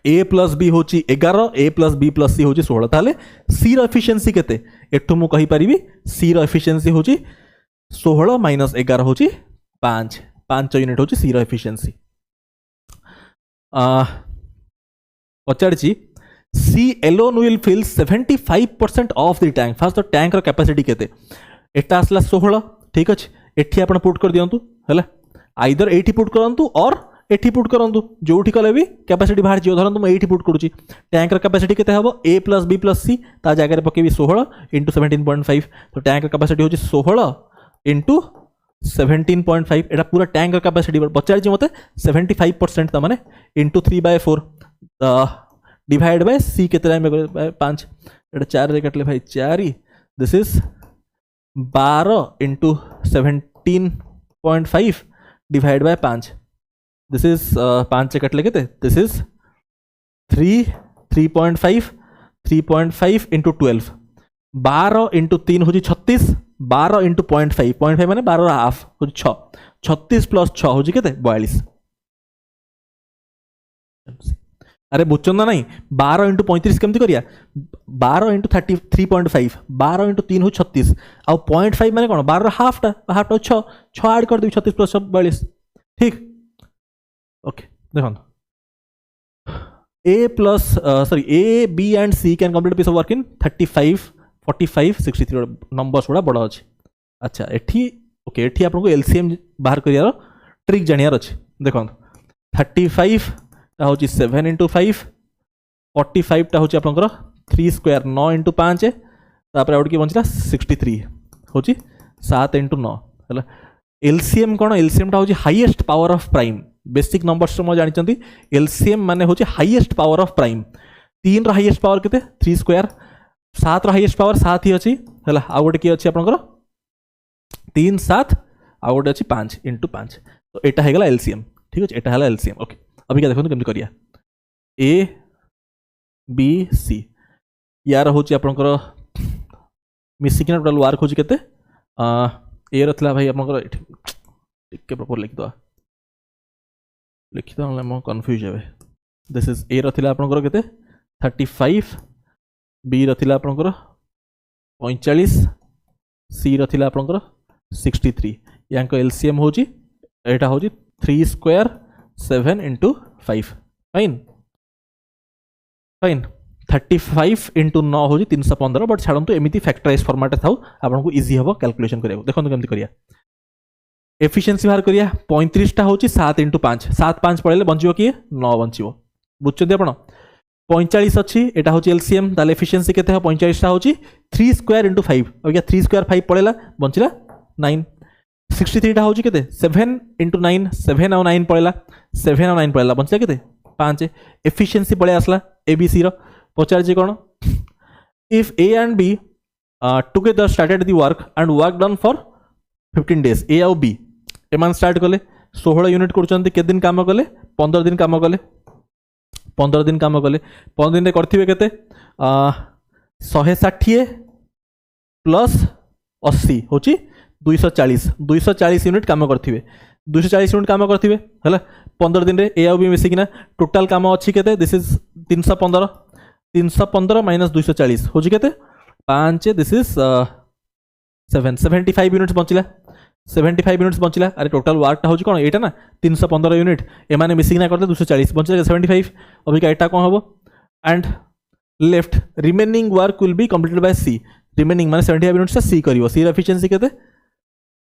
A प्लस B हूँ 11 A plus B plus C हूँ 16 ताले C रो एफिशिएंसी केते एठू मु कहि परिबी C रो एफिशिएंसी हूँ 16 माइनस 11 हूँ 5 यूनिट हूँ C रो एफिशिएंसी पचाड़ी C alone will fill 75% of the tank fast tank capacity केते एटा आसला 16 ठीक अच्छे एठी आपण पुट कर दियंतु हैला आइदर एठी पुट करंतु और एठी पुट करंतु जोठी कले भी कैपेसिटी बाहर जियो धरंतु मैं एठी पुट करूची टैंक रो कैपेसिटी केते हबो A plus B plus C ता जगह रे पकेबी 16 इंटू 17.5 तो टैंक रो कैपेसिटी होची 16 इंटू 17.5 एटा पूरा टैंक कैपेसिटी पचार मत 75% ता माने इंटू 3/4 डिवाइड बाय सी के 5 एटा 4 रे काटले भाई 4 this is 12 into 17.5 divide by 5 this is 5 से काटले केते दिस इज 3.5 इंटू 12 12 इंटू 3 हो 36 12 इंटू 0.5 माने 12 हाफ हो 6 36 प्लस 6 हो केते 42 अरे बुझन ना नहीं 12 इंटू 35 केमती करिया 12 इंटू 33.5 12 इंटू 3 हो 36 आ 0.5 माने कोन 12 हाफ 6 ऐड कर दे 36 प्लस 42 ठीक ओके देखो A plus A B and C can complete a piece of work in 35 45 63 numbers गुड़ा बड़ा अच्छे अच्छा एठी ओके एठी आपको एलसीएम बाहर करियार ट्रिक जानियार अच्छे देखो 35 टा होची 7 इंटू 5 45 टा होची आपनकर 3 स्क्वायर 9 इंटू 5 तापर आउट की बंचला 63 होची 7 इंटू 9 हला एलसीएम कोन एलसीएम टा होची highest power of prime basic numbers mo जानिचंती एलसीएम माने होची हाईएस्ट पावर ऑफ प्राइम 3 रा हाईएस्ट पावर केते 3 स्क्वायर 7 रा हाईएस्ट पावर 7 ही अछि हला आ गोटे की अछि आपनकर 3 7 आ गोटे अछि 5 इंटू 5 तो एटा हे गेला एलसीएम ठीक अछि एटा हला एलसीएम ओके अभी क्या देखो केमती करिया ए बी सी यार होची आपनकर मिसिकिन टोटल वर्क होची केते ए रथला भाई आपनकर टिके प्रॉपर लिख दो लिखित मो कन्फ्यूज हे दिस इज ए रथिला आपनकर केते 35 बी रथिला आपनकर 45 सी रथिला आपनकर 63 यांको एलसीएम होची एटा होची 3 square 7 into 5 fine fine 35 into 9 होची 315 बट छाड़ू एमती फैक्टराइज फॉर्मेट थाउ आपको इजी हम कैलकुलेशन करिया देखो केमती करिया एफिशिएंसी बाहर करिया 35 टा होची 7 इंटू 5 7 5 पड़े बंचो किए 9 बंचो बुझते आपण 45 अच्छी एटा होची एलसीएम ताले एफिशिएंसी केते हो 45 टा होची 3 स्क्वायर इंटू 5 अब 3 स्क्वायर 5 पड़ेला बंचला 9 63 टा होची केते 7 इंटू 9 7 और 9 पड़ेला 7 और 9 पड़ेला बंचला केते 5 एफिशिएंसी पड़े आसला एबीसी रो पचार जे कोन if A and B together started the work and work done for 15 days A आउ बी एमान स्टार्ट कले 16 यूनिट करछन्ती के दिन काम कले 15 दिन काम कले 15 दिन काम कले 15 दिन रे करथिबे केते 160 प्लस 80 होची 240 यूनिट काम करथिबे 240 यूनिट काम करथिबे हला 15 दिन रे ए आउ बी मिसी किना टोटल काम अछि केते दिस इज 315 माइनस 240 होची केते 5 दिस इज 75 यूनिट्स बंचला 75 यूनिट्स बंचला अरे टोटल वर्क होची कोन एटा ना 315 यूनिट ए माने मिसिंग ना करते 240 बंचला 75 अभी का एटा कोन हबो and left remaining work will be completed by C remaining माने 75 यूनिट्स सी करिवो सी एफिशिएंसी केते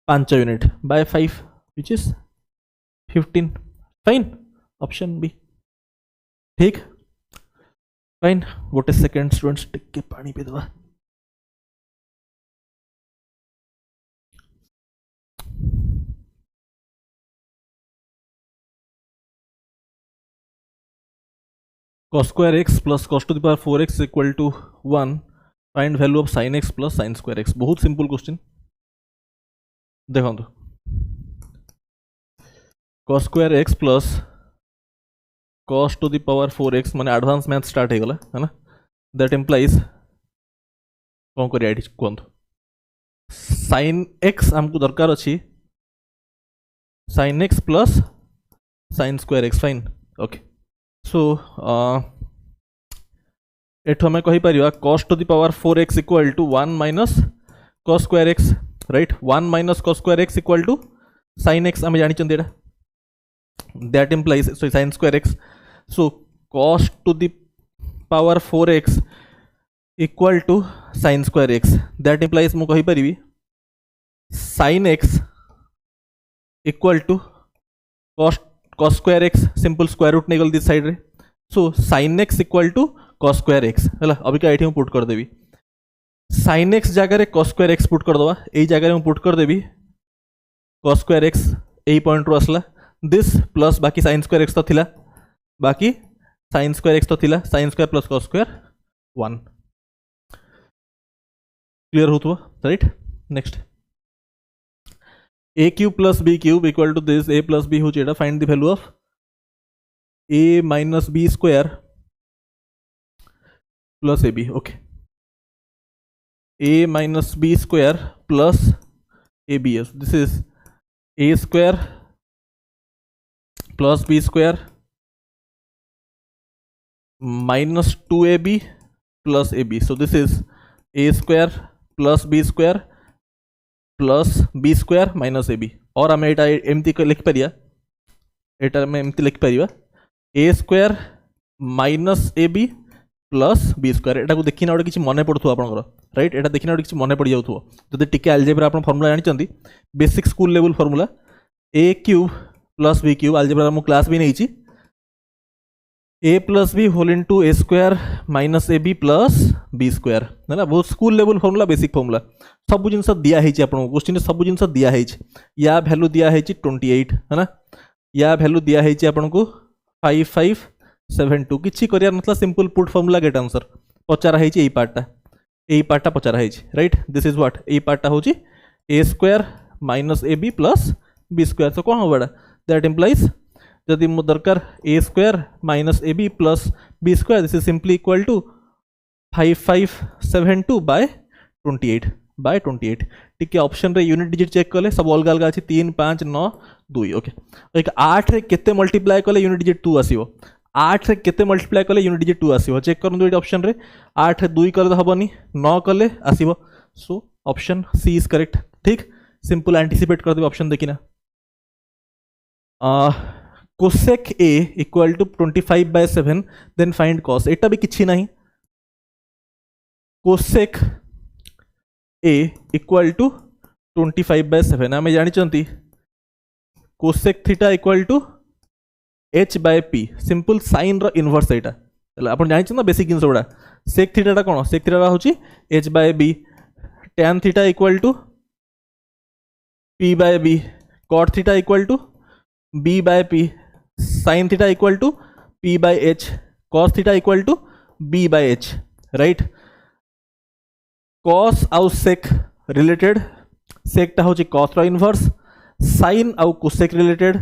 5 unit by 5 which is 15 fine option B ठीक फाइन गोटे सेकंड स्टूडेंट्स टिके पानी पी दवा cos square x plus cos to the power 4x equal to 1 find value of sin x plus sin square x बहुत simple question देखो cos square x plus cos to the power 4x माने advance math start हो गला है ना that implies कौन करिया एठी कोंत sin x हमको दरकार अछि sin x plus sin square x fine okay so एठो हमें कहि परिवा cos to the power 4x equal to 1 minus cos square x right 1 minus cos square x equal to sin x हमें जानि चंदी एटा that implies so sin square x so cos to the power 4x equal to sin square x that implies मु कहि परिवी sin x equal to cos square x simple square root निकल this side रे सो sin x equal to cos square x हला अभी का एठी हम put कर देबी sin x जगह रे cos square x पुट कर दवा एई जगह रे हम पुट कर देबी cos square x यही पॉइंट रू आसला दिस प्लस बाकी sin square x तो थिला बाकी sin square x तो थिला sin square plus cos square 1 clear होतो right next a cube plus b cube equal to this a plus b होची एटा find the value of a minus b square plus ab okay a minus b square plus ab yes this is a square plus b square minus 2ab plus ab so this is a square plus b square plus b square minus ab और आम एटा एमती लिखिपर एटा आम एमती लिखिपर a square minus ab plus b square एटा को देखिना गोटे किसी मन पड़ू आपंकर राइट एटा देखिना गोटे किसी मन पड़ जाऊ जब टिके आलजेब्रा आप फर्मुला जानी basic school level formula a cube plus b cube algebra मु क्लास भी नहीं a plus B whole into A square minus A B plus B square है ना बहुत school level formula basic formula सब जिन दिखाई आपको क्वेश्चन सब जिन दिखाई या भैल्यू दिखाई 28 है ना या भैल्यू दिखाई आपको 5572 किसी कर ना simple put formula get answer पचाराई यही पार्टा पचाराई राइट दिस इज व्हाट यही पार्टा हूँ A square minus A B plus B square तो कौन हम दैट इम्प्लाइज जदि मो दरकार A square minus A B plus B square this is simply equal to 5572 by 28 टिके ऑप्शन रे यूनिट डिजिट चेक कले सब अलग अलग अच्छी 3 5 9 2 ओके एक 8 रे केते मल्टीप्लाई कले यूनिट डिजिट 2 आसीबो 8 रे केते मल्टीप्लाई कले यूनिट डिजिट 2 आसीबो चेक करन दो ऑप्शन रे 8 रे 2 कर हबनी 9 कले आसीबो so option C is correct ठीक सिंपल एंटीसिपेट कर दे ऑप्शन देखिना cosec a equal to 25/7 then find cos एटा भी किछि नहीं cosec a equal to 25/7 आमे जानि चंती cosec theta equal to h/p simple sin रो इनवर्स एटा अपन जानि छ ना बेसिक जिंस ओडा sec थीटा टा कोन sec थीटा होची h/b tan theta equal to p/b cot theta equal to b/p sin theta equal to p by h cos theta equal to b by h right cos आउ sec related sec टा होची cos रो inverse sin आउ cosec related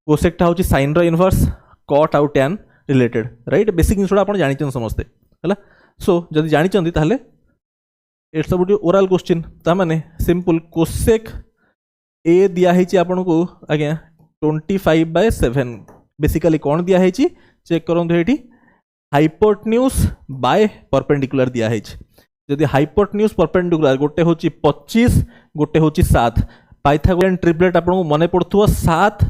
cosec टा होची sin रो inverse cot आउ tan related right basic जिनसोडा आपण जानि छन समस्ते हला सो जदि जानि छन ताहले एट सब ओरल क्वेश्चन ता माने सिंपल cosec a दिया हेची आपण को आज्ञा 25/7 बेसिकली कौन दिखाई चेक करूँ ये हाइपोटेन्यूज बाय परपेंडिकुलर दिखाई जदि हाइपोटेन्यूज परपेंडिकुलर गोटे हूँ 25 गोटे हूँ 7 पाइथागोरियन ट्रिपलेट आपको मन पड़ो 7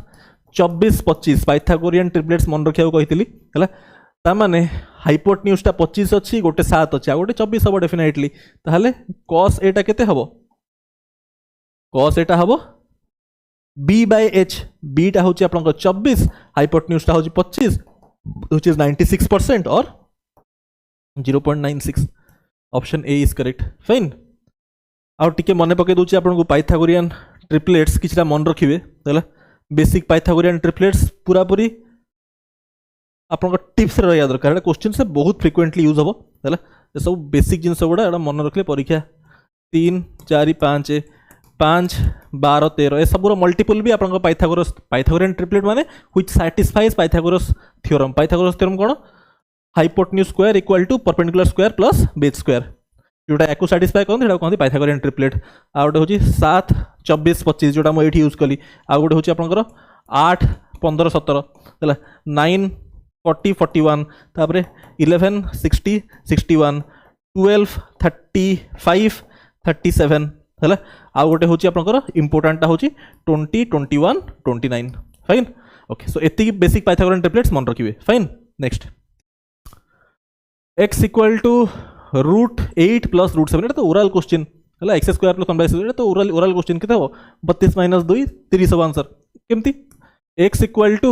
24 25 पाइथागोरियन ट्रिपलेट्स मन रखा कही है माने हाइपोटेन्यूज टा 25 अच्छी गोटे 7 अच्छी गोटे 24 हम डेफिनेटली ताहले cos एटा केते हबो cos एटा हबो b by h b टा होची आपन 24 हाइपोटेन्यूज टा होची 25 व्हिच इज 96% और 0.96 option A is correct fine आउ टिके मन पके दोची आपन को पाइथागोरियन ट्रिपलेट्स किछटा मन रखिबे हला बेसिक पाइथागोरियन ट्रिपलेट्स पूरा पूरी आपन को टिप्स रे याद रखा क्वेश्चन से बहुत फ्रीक्वेंटली यूज हबो हला ये सब बेसिक जिंस गुडा एडा मन रखले परीक्षा 3 4 5 5 12 13 ए सब मल्टीपल भी आपन पाइथागोरियन ट्रिपलेट माने व्हिच सैटिस्फाइज पाइथागोरस थ्योरम कौन hypotenuse square equal to perpendicular square plus base square जोटा या सैटिस्फाई करते हैं कहते पाइथागोरियन ट्रिपलेट आ गोटे हूँ 7 24 25 जोटा मुझे यूज कली आ गोटे हूँ आपंकर 8 15 17 है 9 40 41 तापर 11 60 61 12 35 37 है आ गोटे हूँ आपंकर इंपोर्टाटा हूँ 20 21 29 फाइन ओके सो एति बेसिक पाइथागोरियन ट्रिपलेट्स मन रखिए fine next x equal to √8 plus √7 ये तो ओरल क्वेश्चन है एक्स स्क्वायर प्लस 1/2 तो ओरल क्वेश्चन के 32 - 2 30 सब आंसर केमती x इक्वल टू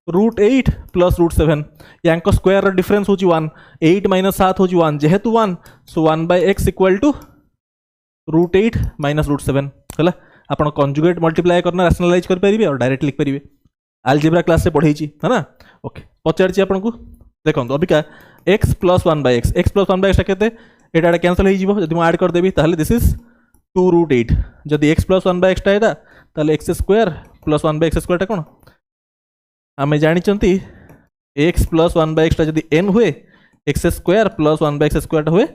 √8 प्लस √7 यांक स्क्वायर डिफरेंस होची 1 8 - 7 होची 1 जेहेतु 1 सो 1/x इक्वल टू √8 - √7 है आप कंजुगेट मल्टीप्लाई करना रैशनलाइज करेंगे और डायरेक्ट लिख पारे अलजेब्रा क्लास से पढ़े है ना। ओके पचार आपन को देखो Abika x plus 1/x x plus 1/x के यहाँ कैनसल हो आड करदेवी दिस इज 2√8 जदि x प्लस 1/x ताले x square plus 1/x square कौन आम जानी x प्लस 1/x जदि n हुए x square plus 1/x square हुए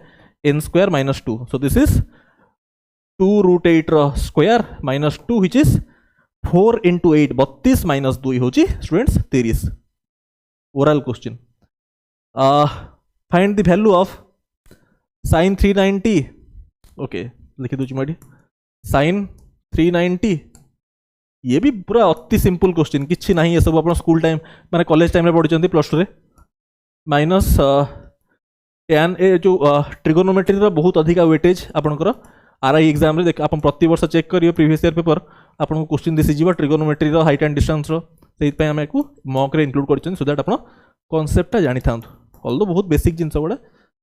n square minus 2 so this is 2√8 square minus 2 which is 4 into 8 32 minus 2 हूँ students 30 oral question. Find the value of sin 390 okay लिखी दूची मैं sin 390 ये भी पूरा अति सिंपल क्वेश्चन किसी ना ये सब आप स्कूल टाइम माने कॉलेज टाइम पढ़ी प्लस 2 माइनस tan ए जो ट्रिगोनोमेट्री बहुत अधिक वेटेज आपंकर आरआई एग्जाम रे आप प्रति वर्ष चेक करियो प्रीवियस ईयर पेपर आपको question this is trigonometry height and distance से आम मॉक रे इंक्लूड कर सो दैट आप कॉन्सेप्ट जानी था ऑल बहुत बेसिक जिनस गुड़ा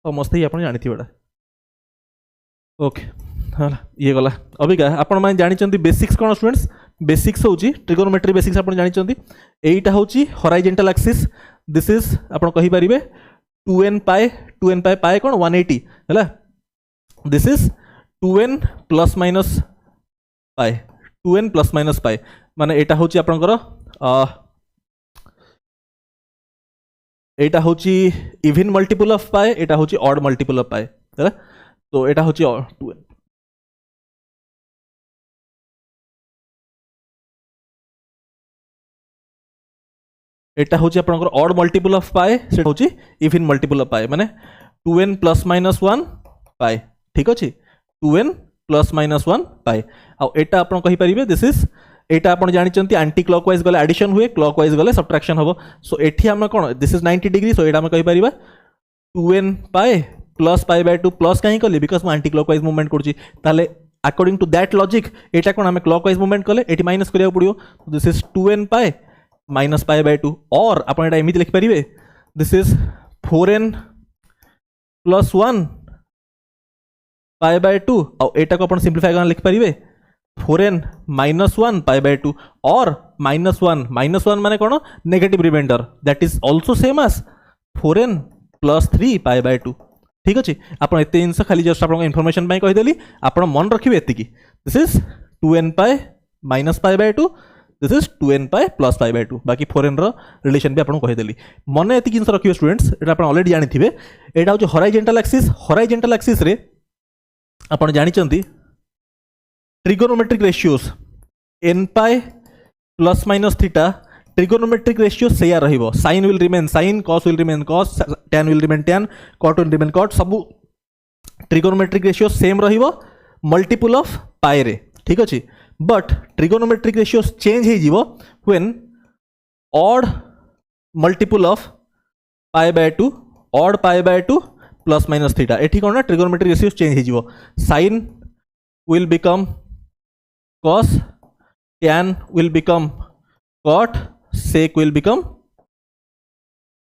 समस्त ही आप जानी गुड़ा ओके हाँ ये गला अबिका आपण मैंने जानी बेसिक्स कौन स्टूडेंट्स बेसिक्स हूँ ट्रिगोनोमेट्री बेसिक्स आप जानी यहीटा हूँ हॉराइजॉन्टल एक्सिस दिस इज आप कहींपारे 2n पाए पाए कौन 180 है this is 2n plus minus पाए 2n प्लस माइनस पाए माने एटा हूँ आपंकर एटा हूँ इवन मल्टीपल ऑफ पाए एटा हूँ ऑड मल्टीपल ऑफ पाए है तो एटा हूँ 2n एटा हूँ आपंकर ऑड मल्टीपल ऑफ पाए से हूँ इवन मल्टीपल ऑफ पाए माने 2n प्लस माइनस 1 पाए ठीक अच्छे 2n प्लस माइनस 1 पाए आटा आप कहींपारे दिस इज एटा आप जानी आंटी क्लॉकवाइज गले एडिशन हुए क्लॉकवाइज गले सब्ट्रैक्शन हम सो एठी आम कौन दिस इज 90 डिग्री सो एटा आम कहींपारे 2n पाए प्लस पाए बाय 2 प्लस कहीं कली बिकज मुझे आंटी क्लॉकवाइज मूवमेंट करुँचे अकॉर्डिंग टू दैट लॉजिक एटा कौन आम क्लॉकवाइज मूवमेंट कले एटी माइनस करा पड़ो this is 2n pi minus पाए बाय 2 और आप एमती लिखिपारे दिस इज 4n प्लस 1 पाए बाय 2 और एटा को अपन सिंप्लीफाई करना लिखिपारे 4n माइनस 1 पाए बाय 2 और माइनस 1 माने कौन negative remainder that is also same as 4n plus 3 pi by 2 ठीक अच्छे आप एत जिन खाली जस्ट आप इनफॉरमेशन कहीदेली आप मन रखिए एतिकी this is 2n pi minus पाए by 2 this is 2n pi plus पाए बाय 2 बाकी 4n रिलेशन भी आपको कहीदेली मन एति जिन रखिए स्टूडेंट्स ये आप ऑलरेडी जानी एटा हूँ हॉराइजॉन्टल एक्सिस रे आप जानी trigonometric ratios n pi plus minus theta trigonometric ratio से रहिबो sine will remain sine cos will remain cos tan will remain tan cot will remain cot सब ट्रिगोनोमेट्रिक रेशियो सेम रहिबो multiple of pi रे ठीक अच्छे but trigonometric ratio change हो when odd multiple of pi by 2 odd pi by 2 plus minus theta एठी कौन ना trigonometric ratio change हो sine will become cos tan will become cot sec will become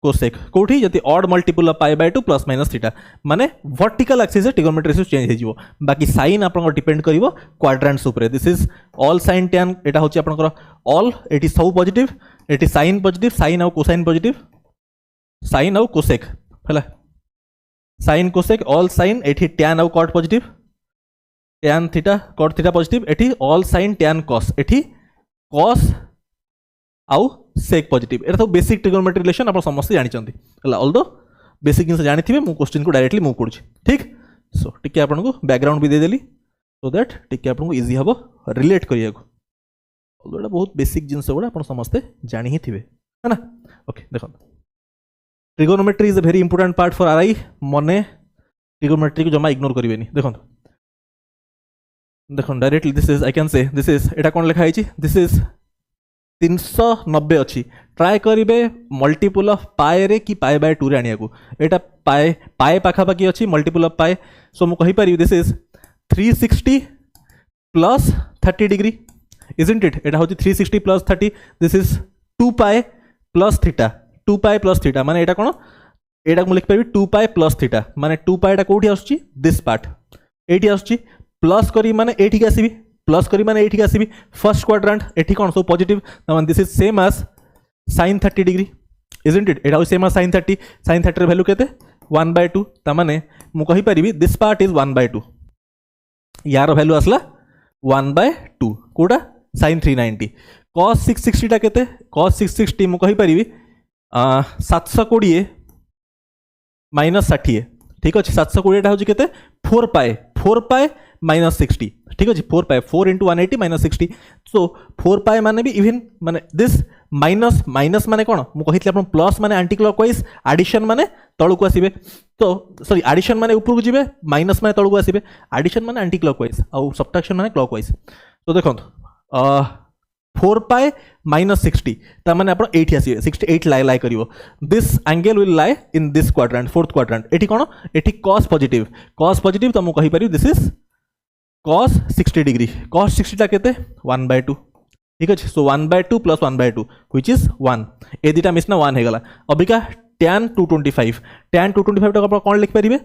cosec कोठी जति odd multiple of pi by 2 plus minus theta माने vertical axis से trigonometric ratio change हो बाकी साइन आपन डिपेंड करिवो क्वाड्रेंट्स ऊपर this is all sine tan एटा होची आपन ऑल एटी सब पॉजिटिव एटी साइन पॉजिटिव साइन और कोसाइन पॉजिटिव साइन और कोसेक हला साइन कोसेक ऑल साइन एटी tan और cot positive tan theta cot theta positive एठी ऑल साइन tan cos एठी cos आउ sec पॉजिटिव एटा तो बेसिक ट्रिगोनोमेट्री रिलेशन आप समस्त जानी ऑल्दो बेसिक जिन जानी मु क्वेश्चन को डायरेक्टली मूव करूँ ठीक सो टिके आपको बैकग्राउंड भी देदेली सो दैट टिके आपको इजी हम रिलेट करिया ऑल्दो बहुत बेसिक जिन गुड़ा आप समस्ते जानी ही थे है ना ओके देखो trigonometry is a very important part for RI मने ट्रिगोनोमेट्री को जमा इग्नोर करेंगे देखो देखो directly this is I can से दिस इज एटा कौन लिखाई दिस इज 390 अच्छी ट्राए करेंगे मल्टीपल ऑफ पाए रे कि पाए बाय 2 रे आनिया को एटा पाए पाए पाखापाखि अच्छी मल्टीपल ऑफ पाए सो मु कहि पारि this is 360 plus 30 degree isn't it एटा होची 360 plus 30 this is 2 pi plus theta 2 pi plus theta माने एटा कोन एटा मु लिख पारि 2 पाए प्लस थीटा माने 2 पाएटा कोठी आछी दिस पार्ट एठी आछी प्लस करी माने एठी आसीबी प्लस करी माने एठी आसीबी फर्स्ट क्वाड्रेंट एठी कोन so positive this is same as sin 30 degree isn't it एटा सेम एज sin 30 रे वैल्यू केते 1/2 ता माने मु कहि परिबी दिस पार्ट इज 1/2 यार वैल्यू आसला 1/2 कोडा sin 390 cos 660 टा केते cos 660 मु कहि परिबी 720 माइनस 60 ठीक अच्छे 720 टा होची केते 4 पाए माइनस 60 ठीक अच्छे 4 पाए 4 into 180 माइनस 60 सो 4 पाए माने भी इवन माने दिस माइनस माने कोन मु कहितले आपण प्लस माने एंटी क्लॉकवाइज एडिशन माने तळकु आसीबे तो सॉरी एडिशन माने ऊपर को जिवे माइनस माने तळकु आसीबे एडिशन माने एंटी क्लॉकवाइज और सब्ट्रैक्शन माने क्लॉकवाइज तो देखंतु 4 पाए माइनस 60 ता माने आपण 80 आसीबे 68 लाई करिवो this angle will lie in this quadrant fourth quadrant एठी कोन एठी cos पॉजिटिव तो मु कहि परियो this is cos 60 degree cos 60 टा केते 1/2 ठीक अच्छे सो 1/2 प्लस 1/2 व्हिच इज 1 ए दिटा मिसना 1 हे गला अबिका tan 225 टा आपण कोन लिख परिबे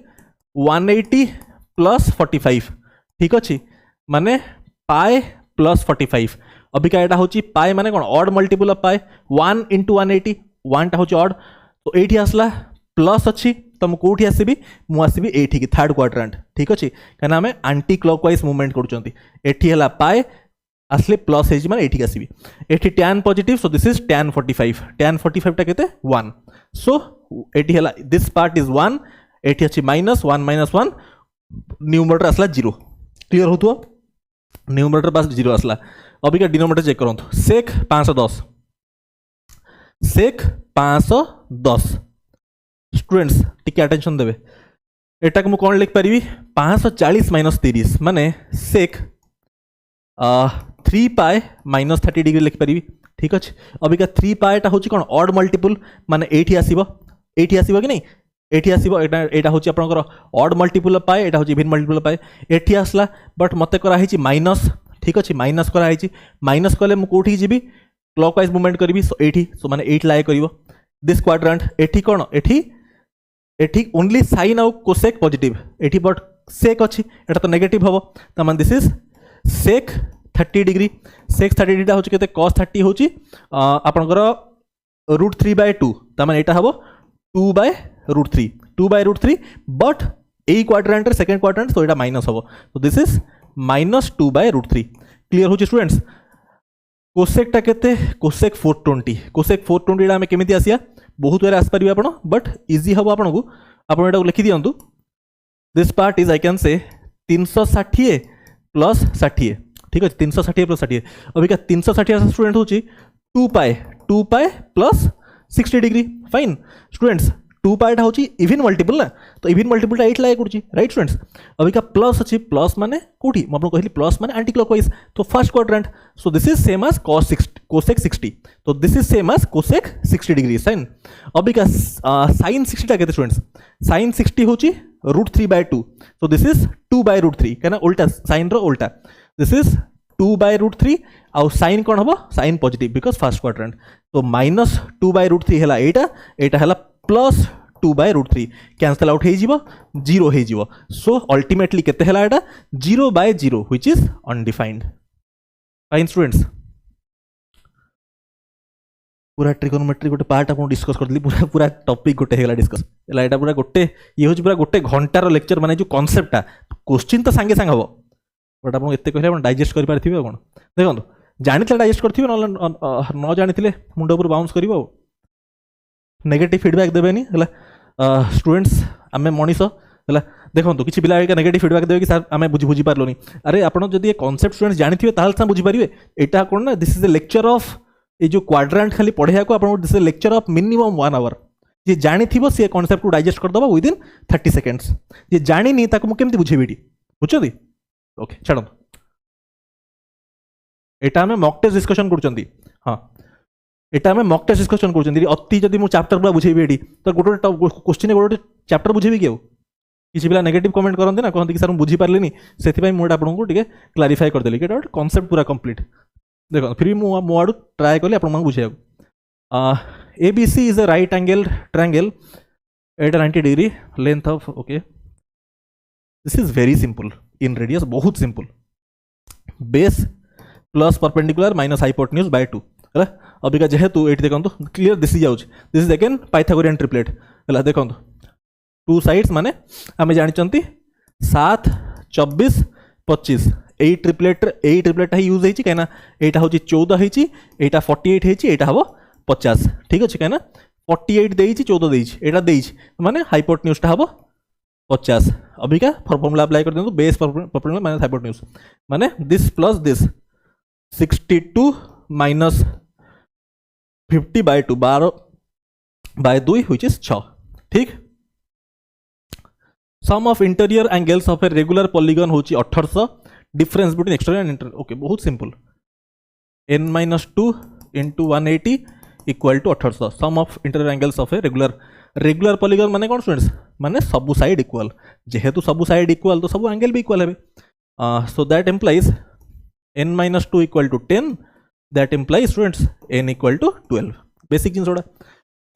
180 प्लस 45 ठीक अच्छे माने पाई प्लस 45 अबिका एटा होची पाई माने कोन odd multiple of pi 1 into 180 1 टा होची ऑड तो एठी आसला प्लस अच्छी तो मु कोठी आसीबी मु आसीबी एठी की थर्ड क्वाड्रेंट ठीक अछि कना हमें एंटी क्लॉकवाइज मूवमेंट करूचंती एठी हला पाई असले प्लस हेजी माने एठी आसीबी एठी tan positive so this is tan 45 टा केते 1 सो एठी हला दिस पार्ट इज 1 एठी अछि माइनस 1 न्यूमरेटर असला 0 क्लियर होतुआ न्यूमरेटर पास 0 असला अबिका डिनोमिनेटर चेक करंतु sec 510 स्टूडेंट्स टिके अटेंशन देवे एटा को मु कोन लिख परिबी 540 माइनस 30 माने sec 3 पाए माइनस 30 डिग्री लिख परिबी ठीक अछि अबिका 3 पाए टा होची कोन ऑड मल्टीपल माने एठी आसीबो कि नहीं एठी आसीबो एटा होची आपनकर ऑड मल्टीपल पाए एटा होची इवन मल्टीपल पाए एठी आसला बट मते करा हिची माइनस ठीक अछि माइनस करा हिची माइनस कले मु कोठी जिबी क्लॉकवाइज मूवमेंट करबी सो एठी सो माने 8 लाए करिवो दिस क्वाड्रेंट एठी कोन एठी ओनली sin आउ कोसेक पॉजिटिव एठी बट सेक अछि एटा तो नेगेटिव हबो त मान this is sec 30 degree sec 30 degree होची केते cos 30 होची आपनकर √3/2 त मान एटा हबो 2/√3 बट ए क्वाड्रेंट रे सेकंड क्वाड्रेंट तो एटा माइनस हबो तो दिस इज -2/√3 क्लियर होची स्टूडेंट्स कोसेक टा केते कोसेक 420 टा हमें केमिति आसिया बहुत वेर आस परिबे आपण बट इजी हबो आपण को आपण एटा लिखि दियंतु this part is I can say 360 plus 60 ठीक है 360 प्लस 60 अभी का 360 स्टूडेंट होची 2 pi plus 60 degree fine students 2 पाई टा होची इवन मल्टीपल ना तो इवन मल्टीपल टा 8 लाए करची राइट स्टूडेंट्स अभी का प्लस अछि प्लस माने कोठी म आपन कहली प्लस माने एंटी क्लॉकवाइज तो first quadrant so this is same as cosec 60 तो this is same as cosec 60 degree sine अभी का sin 60 टा केते स्टूडेंट्स sin 60 होची √3/2 so this is 2/√3 कहना उल्टा sin रो उल्टा this is 2/√3 और sin कौन हबो sin positive because first quadrant तो -2/√3 हला एटा हला प्लस 2/√3 कैंसल आउट हे जीवो 0 हे जीवो सो अल्टीमेटली केते हला एटा 0/0 which is undefined fine students पूरा ट्रिगोनोमेट्री गोटे पार्ट आपन डिस्कस करली पूरा टॉपिक गोटे हेला डिस्कस एला एटा पूरा गोटे ये होची पूरा गोटे घंटार लेक्चर माने जो कांसेप्टटा क्वेश्चन तो सांगे सांग हबो बट आपन एते कहले आपन डाइजेस्ट करि पारथिबे कोन देखंतु जानितले डाइजेस्ट करथिबे न जानितले मुंड ऊपर बाउंस करिवो नेगेटिव फीडबैक देबेनी हला स्टूडेंट्स आमे मनीष हला देखंतु किछि पिला का नेगेटिव फीडबैक देबे कि सर आमे बुझी पारलोनी अरे आपन जदी ये कांसेप्ट स्टूडेंट्स जानिथिबे ताल सा बुझी पारिबे एटा कोन ना this is a lecture of ये जो क्वाड्रेंट खाली पढ़िया को आपन this lecture of minimum 1 hour जे जानि थिबो से कांसेप्ट को डाइजेस्ट कर दबा विद इन 30 सेकंड्स जे जानि नी ताको मु केमति बुझेबिटी बुझछदी ओके छडो एटा हमें मॉक टेस्ट डिस्कशन करचंदी हां एटा हमें मॉक टेस्ट डिस्कशन करचंदी अति जदी मु चैप्टर पूरा बुझेबी एडी तो गोटे क्वेश्चन गोटे चैप्टर बुझेबी केउ किसी पिला नेगेटिव कमेंट करंते ना कहंती कि सर मु बुझी पारलेनी सेति पई मु आपन को टिके क्लैरिफाई कर देली कि कांसेप्ट पूरा कंप्लीट देखो फिर भी मो आडू ट्राए कली आप बुझे ABC is a right angle triangle at 90 degree length of okay this is very simple in radius बहुत simple base plus perpendicular minus hypotenuse by 2 है। अबिका जेहेतु ये देखो क्लीयर दिसी जाऊँ, this is again Pythagorean triplet है। देखो टू साइड्स माने आम जानते 7 24 25 यही ट्रिप्लेट ही यूज होती कहीं यहाँ हूँ 14 होती, यहाँ 48 होती, यहाँ हम 50 ठीक अच्छे कहीं 48 देती 14 देती माने हाइपोटेन्यूज हम 50। अबिका फॉर्मूला अप्लाई कर दिखाँ बेस परपेंडिकुलर माइनस हाइपोटेन्यूज माने this plus this 62 minus 50 by 2 12 by 2 which is 6 ठीक। Sum of interior angles of a regular polygon होची 1800, difference between exterior and interior okay बहुत simple n-2 into 180 equal to 1800 sum of interior angles of a regular polygon माने कौन students माने सबू side equal, जेहेतु सबू side equal तो सबू एंगल भी इक्वल है। So that implies n-2 equal to 10, that implies students n equal to 12 basic जिन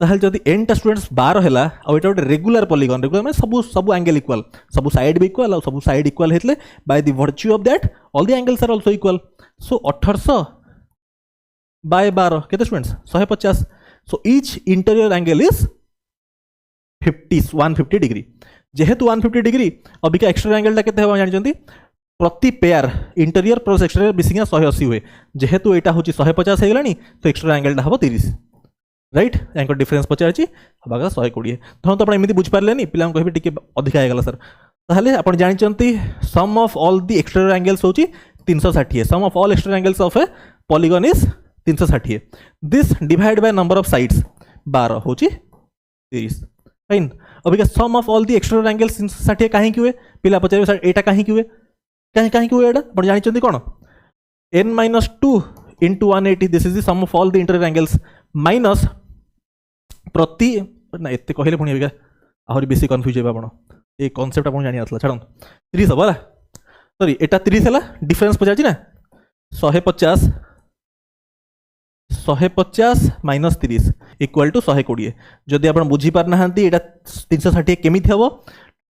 ताहले जदि n टा स्टूडेंट्स 12 है और गोटे रेगुलर पॉलीगन माने सबू एंगल इक्वल, सबू साइड भी इक्वल और सबू साइड इक्वल हेतले by the virtue of that all the angles are also equal. So 1800 by 12 केते students 150। So each interior angle is 150 degree, जेहेतु 150 डिग्री अबिका एक्सटीरियर एंगल केते हो जानछंती प्रति pair interior plus exterior missing 180 हुए, जेहेतु एटा होची 150 हे गलानी तो एक्सटीरियर एंगल हम 30 राइट यहाँ डिफरेंस पचार हवा 120 धरते आप एमती बुझिपारे पिला कहे टी अधिका होगा सर ताहले आप जानते sum of all the exterior angles होची 360, sum of all exterior angles of a polygon is 360, this divide by number of sides 12 होची 30 फाइन। अभी sum of all the exterior angles 360 कहीं हुए पिला पचारे सर एटा कहीं हुए कहीं हुए एटा आप जानते कौन n-2 into 180 this is the sum of all the interior angles minus प्रति ना एत कहले पुणी आहरी बेसी कन्फ्यूज हे आप ये कॉन्सेप्ट आप जानी छाड़ 30 हम सॉरी एटा 30 है डिफरेंस पचार ना 150 माइनस 30 इक्वल टू 120 जदि आप बुझीपार ना 360 केमी हम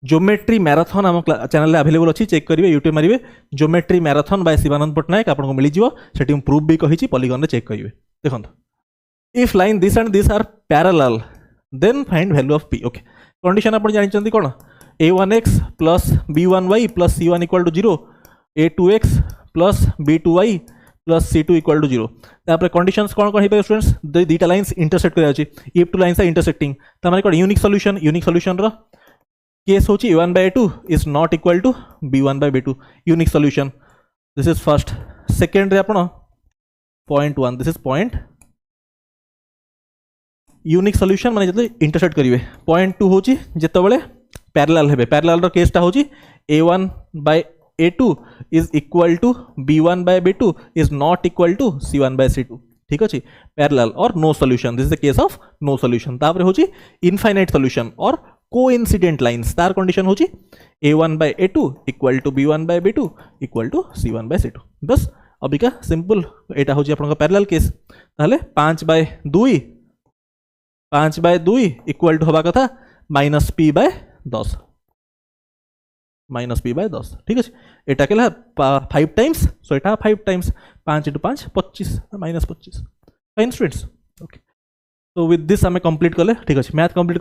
ज्योमेट्री मैराथन आम चैनल अवेलेबल अच्छी चेक करेंगे यूट्यूब मारे geometry marathon by Shivanand Pattnaik आपको मिल जाए प्रूफ भी कही पॉलीगन चेक करेंगे देखो if line this and this are parallel then find value of p okay condition आप जानते कौन a1x plus b1y plus c1 equal to 0 a2x plus b2y plus c2 equal to 0 तापर conditions कौन कौन students दुईटा lines intersect कराची if two lines are intersecting तार कौन यूनिक सॉल्यूशन रो केस होची a1 by a2 is not equal to b1 by b2 unique solution this is first. Second रे आपण point 1 this is point unique solution माने जते intersect करिवे। Point 2 होची जेतेबेले parallel हेबे, पैरेलल रो केसटा होची a1 by a2 is equal to b1 by b2 is not equal to c1 by c2 ठीक अछि पैरेलल और no solution this is the case of no solution. तापर होची इनफाइनाइट सॉल्यूशन और coincident lines तार condition होची a1 by a2 equal to b1 by b2 equal to c1 by c2 बस। Abika simple एटा होची आपन पैरेलल केस ताले 5 by 2 इक्वल टू हवा कथा माइनस p by 10 ठीक है एटा के 5 टाइम्स सो एटा 5 times 5 × 5 25 minus 25 fine students okay. तो विथ दिस आम कंप्लीट कले ठीक है मैथ कंप्लीट